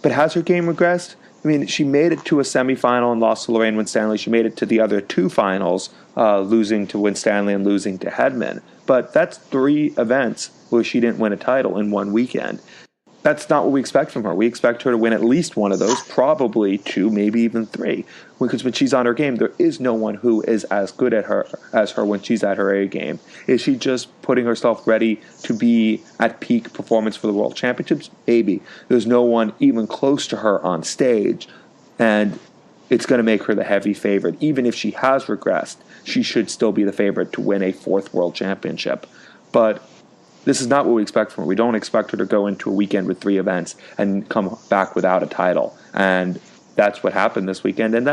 But has her game regressed? I mean, she made it to a semifinal and lost to Lorraine Winstanley. She made it to the other 2 finals, losing to Winstanley and losing to Hedman. But that's 3 events where she didn't win a title in one weekend. that's not what we expect from her. We expect her to win at least one of those, probably two, maybe even three. Because when she's on her game, there is no one who is as good at her as her when she's at her A game. Is she just putting herself ready to be at peak performance for the World Championships? Maybe. There's no one even close to her on stage, and it's going to make her the heavy favorite. Even if she has regressed, she should still be the favorite to win a fourth World Championship. But this is not what we expect from her. We don't expect her to go into a weekend with 3 events and come back without a title. And that's what happened this weekend. And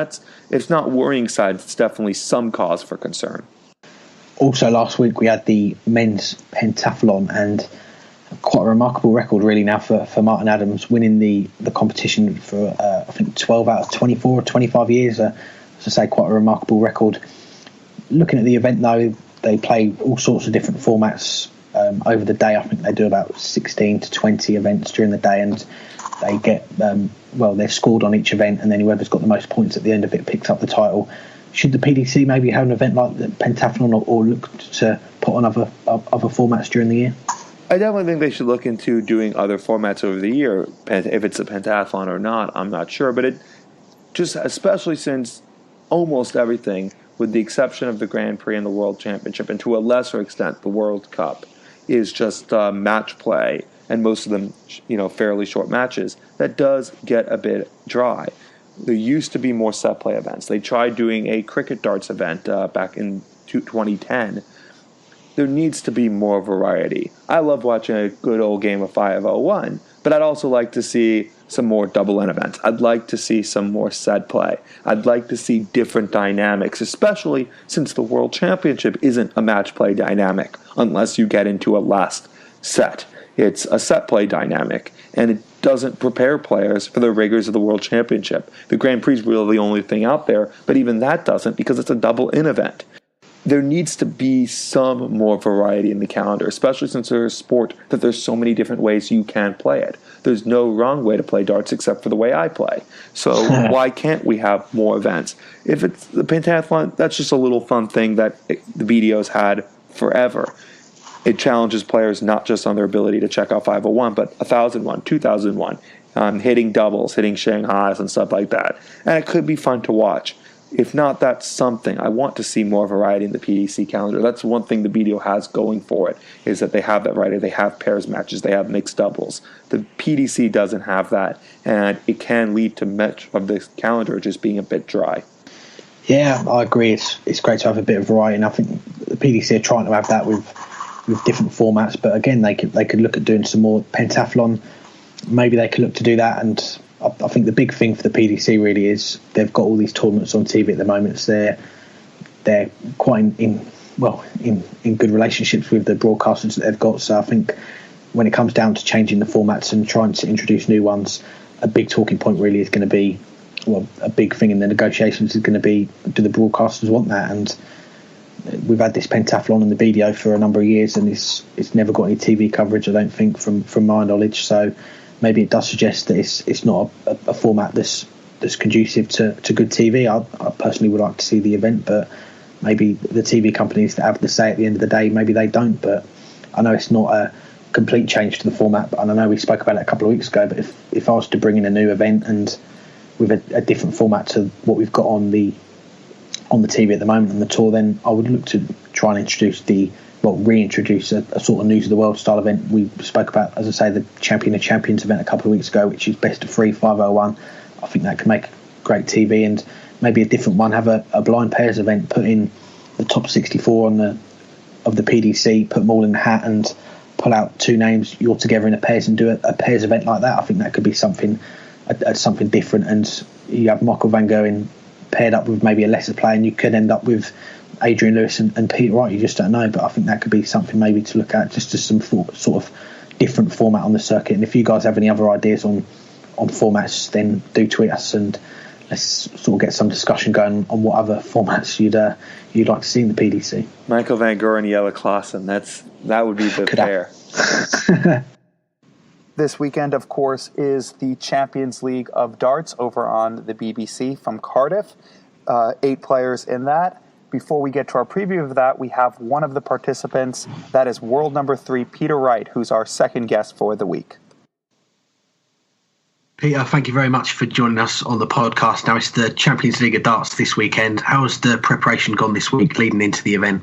it's not worrying signs. It's definitely some cause for concern. Also, last week we had the men's pentathlon, and quite a remarkable record really now for Martin Adams, winning the competition for I think 12 out of 24 or 25 years. As I say, quite a remarkable record. Looking at the event though, they play all sorts of different formats over the day. I think they do about 16 to 20 events during the day, and they get they're scored on each event, and then whoever's got the most points at the end of it picks up the title. Should the PDC maybe have an event like the pentathlon, or look to put on other formats during the year? I definitely think they should look into doing other formats over the year. If it's a pentathlon or not, I'm not sure. But it just, especially since almost everything, with the exception of the Grand Prix and the World Championship, and to a lesser extent the World Cup, is just match play, and most of them, fairly short matches, that does get a bit dry. There used to be more set play events. They tried doing a cricket darts event back in 2010. There needs to be more variety. I love watching a good old game of 501, but I'd also like to see some more double N events. I'd like to see some more set play. I'd like to see different dynamics, especially since the World Championship isn't a match play dynamic unless you get into a last set. It's a set play dynamic, and it doesn't prepare players for the rigors of the World Championship. The Grand Prix is really the only thing out there, but even that doesn't, because it's a double in event. There needs to be some more variety in the calendar, especially since there's a sport that there's so many different ways you can play it. There's no wrong way to play darts except for the way I play. So why can't we have more events? If it's the pentathlon, that's just a little fun thing that the BDO's had forever. It challenges players not just on their ability to check out 501, but 1001, 2001, hitting doubles, hitting Shanghais and stuff like that. And it could be fun to watch. If not, that's something. I want to see more variety in the PDC calendar. That's one thing the BDO has going for it, is that they have that variety. They have pairs matches. They have mixed doubles. The PDC doesn't have that, and it can lead to much of the calendar just being a bit dry. Yeah, I agree. It's great to have a bit of variety, and I think the PDC are trying to have that with different formats. But again, they could look at doing some more pentathlon. Maybe they could look to do that. And I think the big thing for the PDC really is they've got all these tournaments on TV at the moment. So they're quite in good relationships with the broadcasters that they've got. So I think when it comes down to changing the formats and trying to introduce new ones, a big talking point really is going to be, a big thing in the negotiations is going to be, do the broadcasters want that? And we've had this pentathlon in the BDO for a number of years, and it's never got any TV coverage, I don't think, from my knowledge. So maybe it does suggest that it's not a format that's conducive to good TV. I personally would like to see the event, but maybe the TV companies that have the say at the end of the day, maybe they don't. But I know it's not a complete change to the format, and I know we spoke about it a couple of weeks ago, but if I was to bring in a new event and with a different format to what we've got on the TV at the moment on the tour, then I would look to try and reintroduce a sort of news of the world style event. We spoke about, as I say, the Champion of Champions event a couple of weeks ago, which is best of 3 501. I think that could make great TV, and maybe a different one, have a blind pairs event, put in the top 64 of the PDC, put them all in the hat and pull out 2 names you're together in a pairs and do a pairs event like that. I think that could be something different, and you have Michael van Gerwen paired up with maybe a lesser player, and you could end up with Adrian Lewis and Peter Wright. You just don't know, but I think that could be something maybe to look at, just as some sort of different format on the circuit. And if you guys have any other ideas on formats, then do tweet us and let's sort of get some discussion going on what other formats you'd like to see in the PDC. Michael van Gerwen, Jelle Klaassen, that would be the pair. This weekend, of course, is the Champions League of Darts over on the BBC from Cardiff. 8 players in that. Before we get to our preview of that, we have one of the participants. That is world number 3, Peter Wright, who's our second guest for the week. Peter, thank you very much for joining us on the podcast. Now it's the Champions League of Darts this weekend. How has the preparation gone this week leading into the event?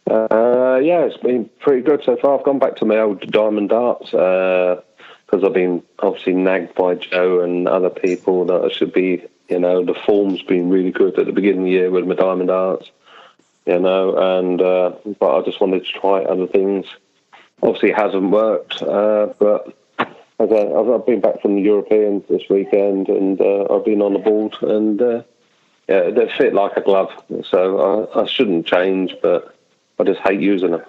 Yeah, it's been pretty good so far. I've gone back to my old diamond darts because I've been obviously nagged by Joe and other people that I should be, the form's been really good at the beginning of the year with my diamond darts, and but I just wanted to try other things. Obviously, it hasn't worked, but I've been back from the Europeans this weekend, and I've been on the board, and they fit like a glove. So I shouldn't change, but I just hate using them.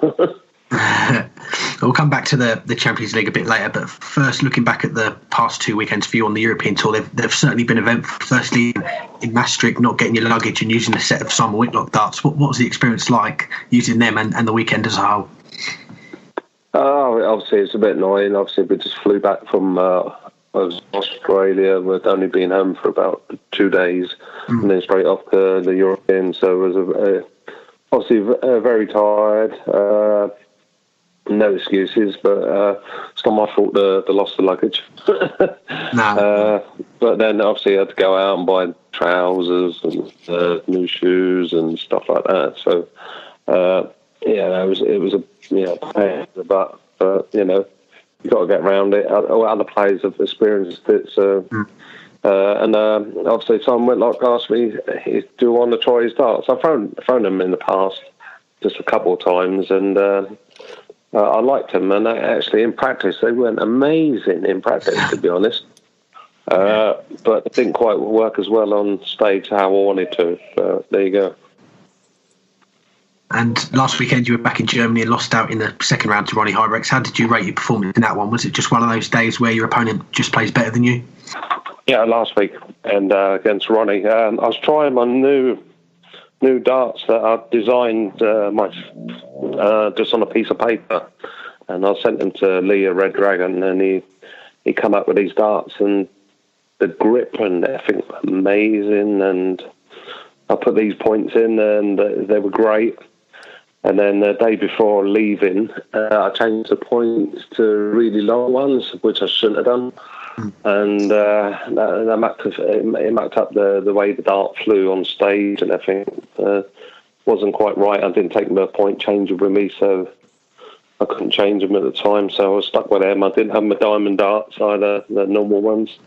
We'll come back to the Champions League a bit later, but first, looking back at the past 2 weekends for you on the European Tour, they've certainly been eventful. Firstly, in Maastricht, not getting your luggage and using a set of Simon Whitlock darts. What was the experience like using them and the weekend as a whole? Obviously, it's a bit annoying. Obviously, we just flew back from Australia. We'd only been home for about 2 days, and then straight off to the European. So it was obviously very tired. No excuses, but it's not my fault the loss of luggage. No. But then obviously I had to go out and buy trousers and new shoes and stuff like that. So it was a pain in the butt, but you got to get around it. Other players have experienced it, so. And obviously, Simon Whitlock asked me, do I want to try his darts? I've phoned him in the past, just a couple of times, and I liked him. And actually, in practice, they weren't amazing in practice, to be honest. But it didn't quite work as well on stage how I wanted to. There you go. And last weekend, you were back in Germany and lost out in the second round to Ronnie Hybrex. How did you rate your performance in that one? Was it just one of those days where your opponent just plays better than you? Yeah, last week, and against Ronnie. I was trying my new darts that I designed just on a piece of paper, and I sent them to Lee at Red Dragon, and he come up with these darts, and the grip and everything was amazing, and I put these points in, and they were great. And then the day before leaving, I changed the points to really long ones, which I shouldn't have done. And that mucked up the way the dart flew on stage and everything. Wasn't quite right. I didn't take my point changer with me, so I couldn't change them at the time. So I was stuck with them. I didn't have my diamond darts either, the normal ones.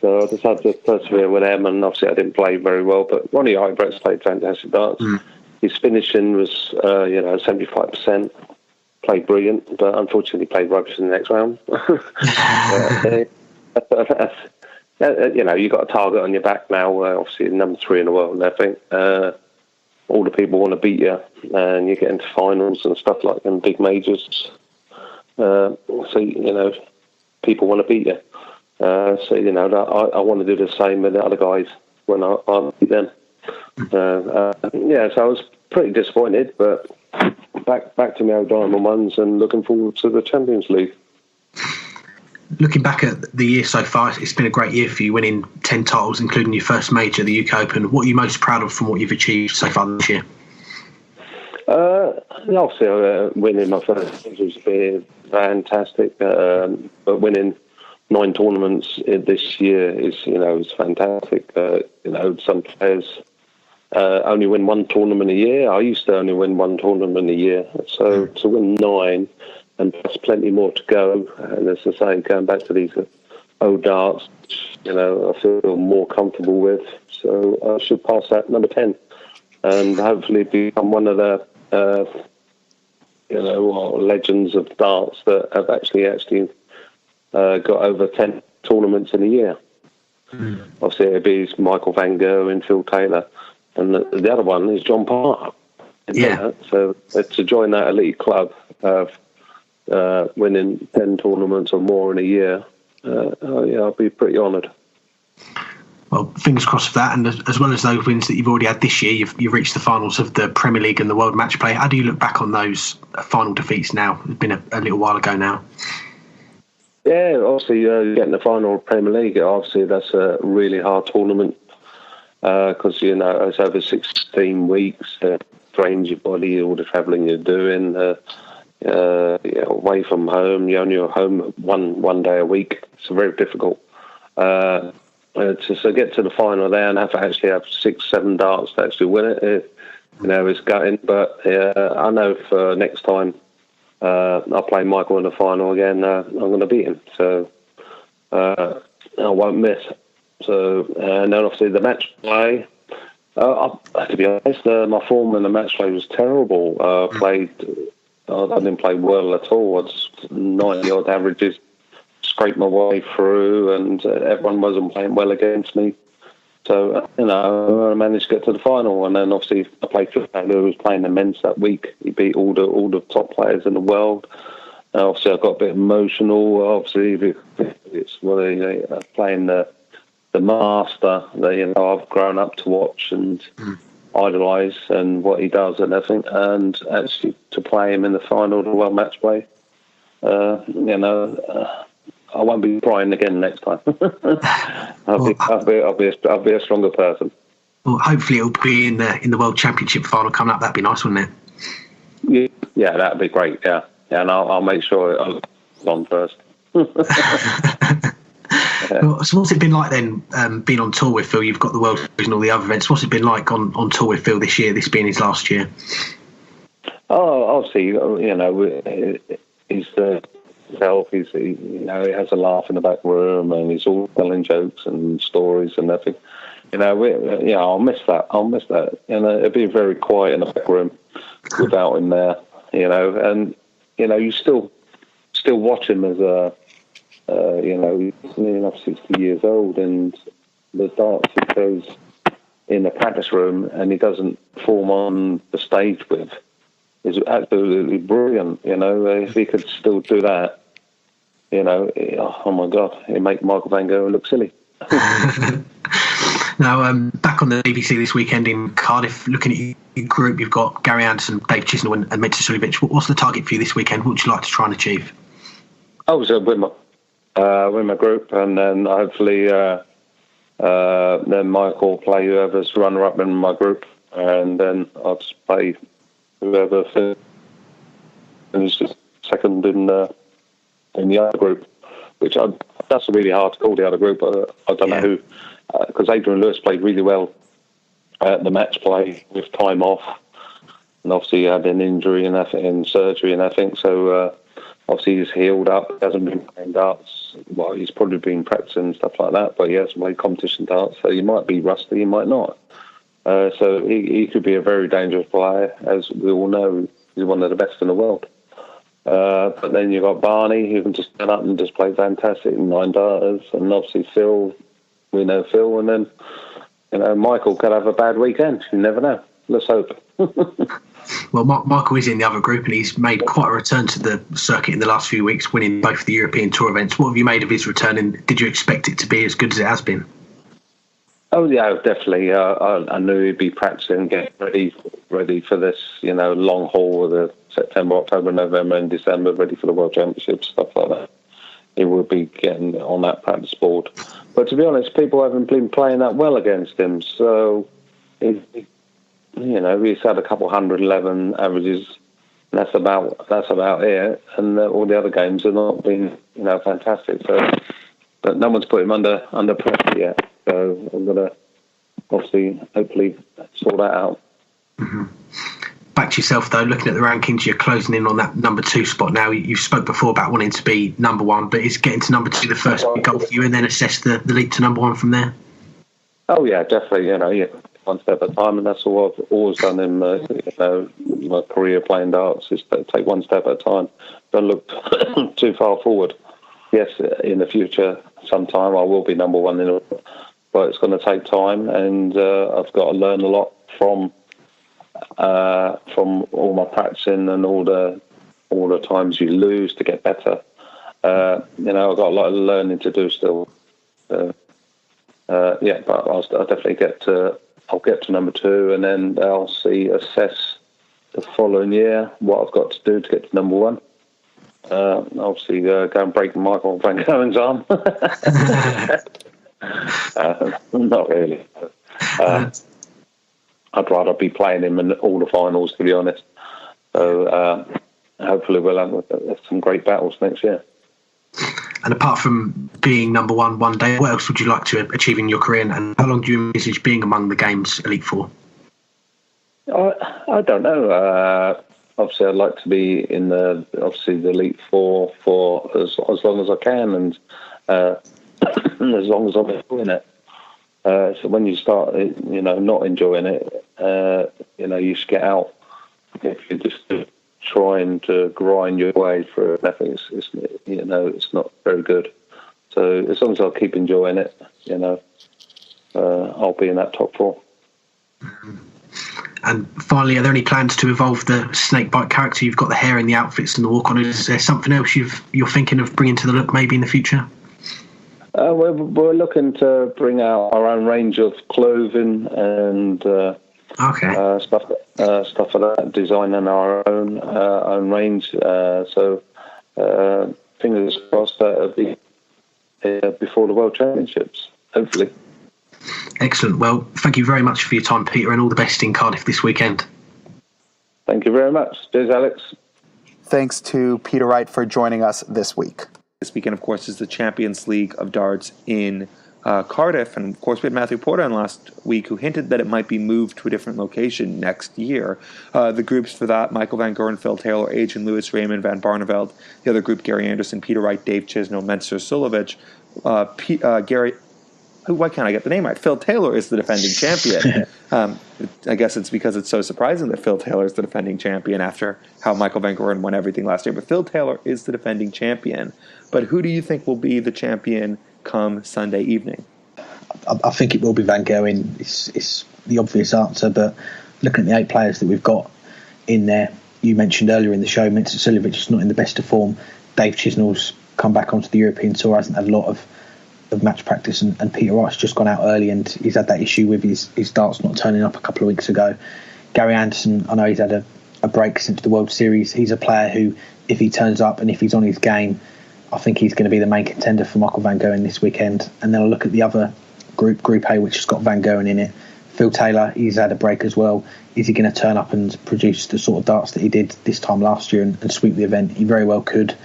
So I just had to persevere with them, and obviously I didn't play very well. But Ronnie Hybrex played fantastic darts. His finishing was 75%. Played brilliant, but unfortunately played rubbish in the next round. You got a target on your back now. Obviously, number 3 in the world, and I think all the people want to beat you, and you get into finals and stuff like in big majors. So people want to beat you. I want to do the same with the other guys when I beat them. So I was pretty disappointed, but back to my old diamond ones, and looking forward to the Champions League. Looking back at the year so far, it's been a great year for you, winning 10 titles, including your first major, the UK Open. What are you most proud of from what you've achieved so far this year? Obviously, winning my first major has been fantastic, but winning 9 tournaments this year is fantastic. Some players only win 1 tournament a year. I used to only win 1 tournament a year. So to win 9, and there's plenty more to go. And as I say, going back to these old darts, I feel more comfortable with. So I should pass that number 10, and hopefully become one of the legends of darts that have actually got over 10 tournaments in a year. Obviously, it'd be Michael van Gerwen, Phil Taylor, and the other one is John Parr. Yeah. So to join that elite club of winning 10 tournaments or more in a year, I'll be pretty honoured. Well, fingers crossed for that, and as well as those wins that you've already had this year, you've reached the finals of the Premier League and the World Match Play. How do you look back on those final defeats now? It's been a little while ago now. Yeah, obviously getting the final of Premier League, obviously that's a really hard tournament because, it's over 16 weeks, trains your body, all the travelling you're doing, away from home. You're only home one day a week. It's very difficult. To get to the final there and have to actually have 6-7 darts to actually win it, it's gutting. But I know for next time I'll play Michael in the final again. I'm going to beat him, so I won't miss. So and then obviously the match play. To be honest, my form in the match play was terrible. I didn't play well at all. It's 90-odd averages, scraped my way through, and everyone wasn't playing well against me. So, I managed to get to the final, and then obviously I played Jacques, who was playing immense that week. He beat all the top players in the world. Obviously, I got a bit emotional. Obviously, it's playing the master that I've grown up to watch and idolise, and what he does and everything. And actually, to play him in the final of the World Match Play, I won't be crying again next time. I'll be a stronger person. Well, hopefully it'll be in the World Championship final coming up. That'd be nice, wouldn't it? Yeah, that'd be great. Yeah, and I'll make sure it's on first. Well, so what's it been like then, being on tour with Phil? You've got the World Series and all the other events. What's it been like on tour with Phil this year, this being his last year? Oh, obviously, he's self. He has a laugh in the back room, and he's all telling jokes and stories and everything. I'll miss that. It'd be very quiet in the back room without him there. And you still watch him as a. He's nearly enough 60 years old, and the darts he goes in the practice room and he doesn't form on the stage with is absolutely brilliant. If he could still do that, oh my God, he'd make Michael van Gerwen look silly. Now, back on the BBC this weekend in Cardiff, looking at your group, you've got Gary Anderson, Dave Chisnell and Mensah Suljovic. What's the target for you this weekend? What would you like to try and achieve? So win my group, and then hopefully then Michael will play whoever's runner-up in my group, and then I'll just play whoever finishes second in the other group, that's really hard to call the other group. I don't know who, because Adrian Lewis played really well at the match play with time off, and obviously he had an injury and surgery and everything, so obviously he's healed up, hasn't been playing darts. Well, he's probably been practicing and stuff like that, but he hasn't played competition darts, so he might be rusty, he might not. So he could be a very dangerous player, as we all know. He's one of the best in the world. But then you've got Barney, who can just stand up and just play fantastic, 9 darters, and obviously Phil, we know Phil, and then Michael could have a bad weekend. You never know. Let's hope. Well, Michael is in the other group, and he's made quite a return to the circuit in the last few weeks, winning both the European Tour events. What have you made of his return, and did you expect it to be as good as it has been? Oh yeah, definitely. I knew he'd be practicing, getting ready for this, long haul of the September, October, November, and December, ready for the World Championships, stuff like that. He would be getting on that practice board. But to be honest, people haven't been playing that well against him, so he's had a couple 111 averages. And that's about it. And all the other games have not been, fantastic. So, but no one's put him under pressure yet. So I'm gonna hopefully sort that out. Mm-hmm. Back to yourself though. Looking at the rankings, you're closing in on that number 2 spot now. You've spoke before about wanting to be number 1, but is getting to number 2 the first big goal for you, and then assess the leap to number 1 from there? Oh yeah, definitely. One step at a time, and that's all I've always done in my career playing darts, is to take one step at a time. Don't look too far forward. Yes, in the future, sometime I will be number 1 in it, but it's going to take time, and I've got to learn a lot from all my practicing and all the times you lose to get better. I've got a lot of learning to do still. But I'll definitely I'll get to number 2, and then I'll assess the following year what I've got to do to get to number 1. Obviously, go and break Michael van Gerwen's arm. Not really. I'd rather be playing him in all the finals, to be honest. So, hopefully we'll have some great battles next year. And apart from being number one day, what else would you like to achieve in your career, and how long do you envisage being among the game's Elite Four? I don't know. Obviously, I'd like to be in the Elite Four for as long as I can, and as long as I'm enjoying it. So when you start, not enjoying it, you just get out. If you're just trying to grind your way through it, I think it's not very good. So as long as I keep enjoying it, I'll be in that top four. And finally, are there any plans to evolve the snakebite character? You've got the hair and the outfits and the walk-on. Is there something else you're thinking of bringing to the look maybe in the future? We're looking to bring out our own range of clothing and stuff like that, designing our own range. So fingers crossed that'll be before the World Championships, hopefully. Excellent. Well, thank you very much for your time, Peter, and all the best in Cardiff this weekend. Thank you very much. Cheers, Alex. Thanks to Peter Wright for joining us this week. This weekend, of course, is the Champions League of Darts in Cardiff. And, of course, we had Matthew Porter on last week who hinted that it might be moved to a different location next year. The groups for that, Michael van Gerwen, Phil Taylor, Adrian Lewis, Raymond van Barneveld. The other group, Gary Anderson, Peter Wright, Dave Chisnell, Mensur Suljovic. Why can't I get the name right? Phil Taylor is the defending champion. I guess it's because it's so surprising that Phil Taylor is the defending champion after how Michael van Gerwen won everything last year. But Phil Taylor is the defending champion. But who do you think will be the champion come Sunday evening? I think it will be Van Gerwen. It's the obvious answer, but looking at the 8 players that we've got in there, you mentioned earlier in the show, Mensur Suljovic is not in the best of form. Dave Chisnell's come back onto the European Tour, hasn't had a lot of match practice, and Peter Wright's just gone out early and he's had that issue with his darts not turning up a couple of weeks ago. Gary Anderson, I know he's had a break since the World Series. He's a player who, if he turns up and if he's on his game, I think he's going to be the main contender for Michael van Gerwen this weekend. And then I'll look at the other group A, which has got Van Gerwen in it. Phil Taylor, he's had a break as well. Is he going to turn up and produce the sort of darts that he did this time last year and sweep the event? He very well could,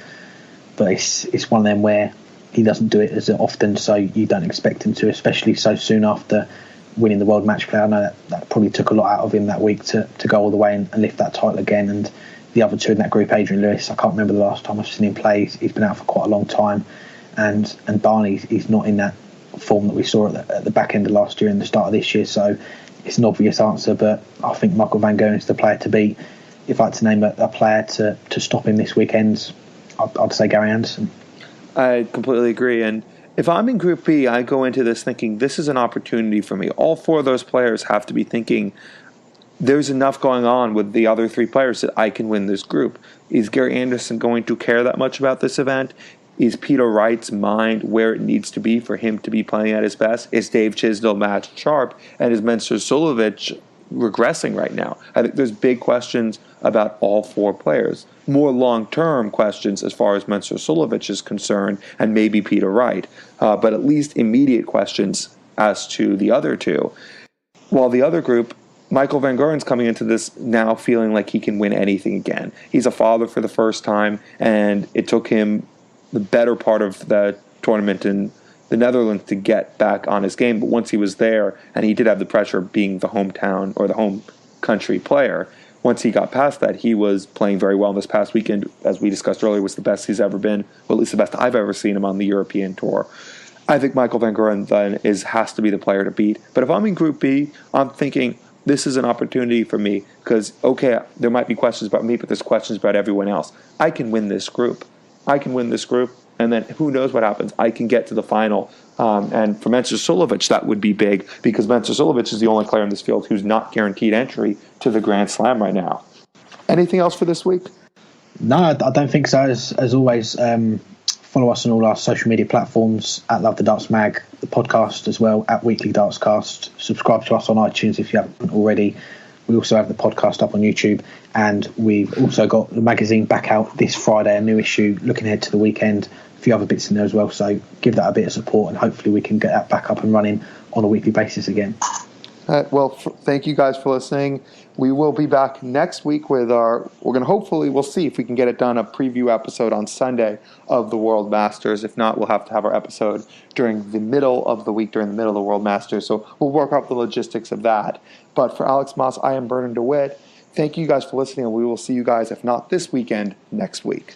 but it's one of them where he doesn't do it as often, so you don't expect him to, especially so soon after winning the World Match Play. I know that probably took a lot out of him that week to go all the way and lift that title again. And the other two in that group, Adrian Lewis, I can't remember the last time I've seen him play. He's been out for quite a long time. And Barney, he's not in that form that we saw at the back end of last year and the start of this year. So it's an obvious answer, but I think Michael van Gerwen is the player to beat. If I had to name a player to stop him this weekend, I'd say Gary Anderson. I completely agree. And if I'm in Group B, I go into this thinking this is an opportunity for me. All 4 of those players have to be thinking there's enough going on with the other 3 players that I can win this group. Is Gary Anderson going to care that much about this event? Is Peter Wright's mind where it needs to be for him to be playing at his best? Is Dave Chisnell matched sharp? And is Mensur Suljovic regressing right now? I think there's big questions about all 4 players. More long-term questions as far as Mensur Suljovic is concerned, and maybe Peter Wright, but at least immediate questions as to the other 2. While the other group, Michael van Gerwen's coming into this now feeling like he can win anything again. He's a father for the first time, and it took him the better part of the tournament in the Netherlands to get back on his game. But once he was there, and he did have the pressure of being the hometown or the home country player, once he got past that, he was playing very well this past weekend. As we discussed earlier, was the best he's ever been, well, at least the best I've ever seen him on the European Tour. I think Michael van Gerwen then has to be the player to beat. But if I'm in Group B, I'm thinking this is an opportunity for me because, okay, there might be questions about me, but there's questions about everyone else. I can win this group. And then who knows what happens. I can get to the final. And for Mensur Suljovic, that would be big because Mensur Suljovic is the only player in this field who's not guaranteed entry to the Grand Slam right now. Anything else for this week? No, I don't think so. As always, follow us on all our social media platforms at Love the Darts Mag, the podcast as well, at Weekly Dartscast. Subscribe to us on iTunes if you haven't already. We also have the podcast up on YouTube, and we've also got the magazine back out this Friday, a new issue, looking ahead to the weekend. A few other bits in there as well, so give that a bit of support, and hopefully we can get that back up and running on a weekly basis again. Thank you guys for listening. We will be back next week with we'll see if we can get it done, a preview episode on Sunday of the World Masters. If not, we'll have to have our episode during the middle of the week, during the middle of the World Masters. So we'll work out the logistics of that. But for Alex Moss, I am Burton DeWitt. Thank you guys for listening, and we will see you guys, if not this weekend, next week.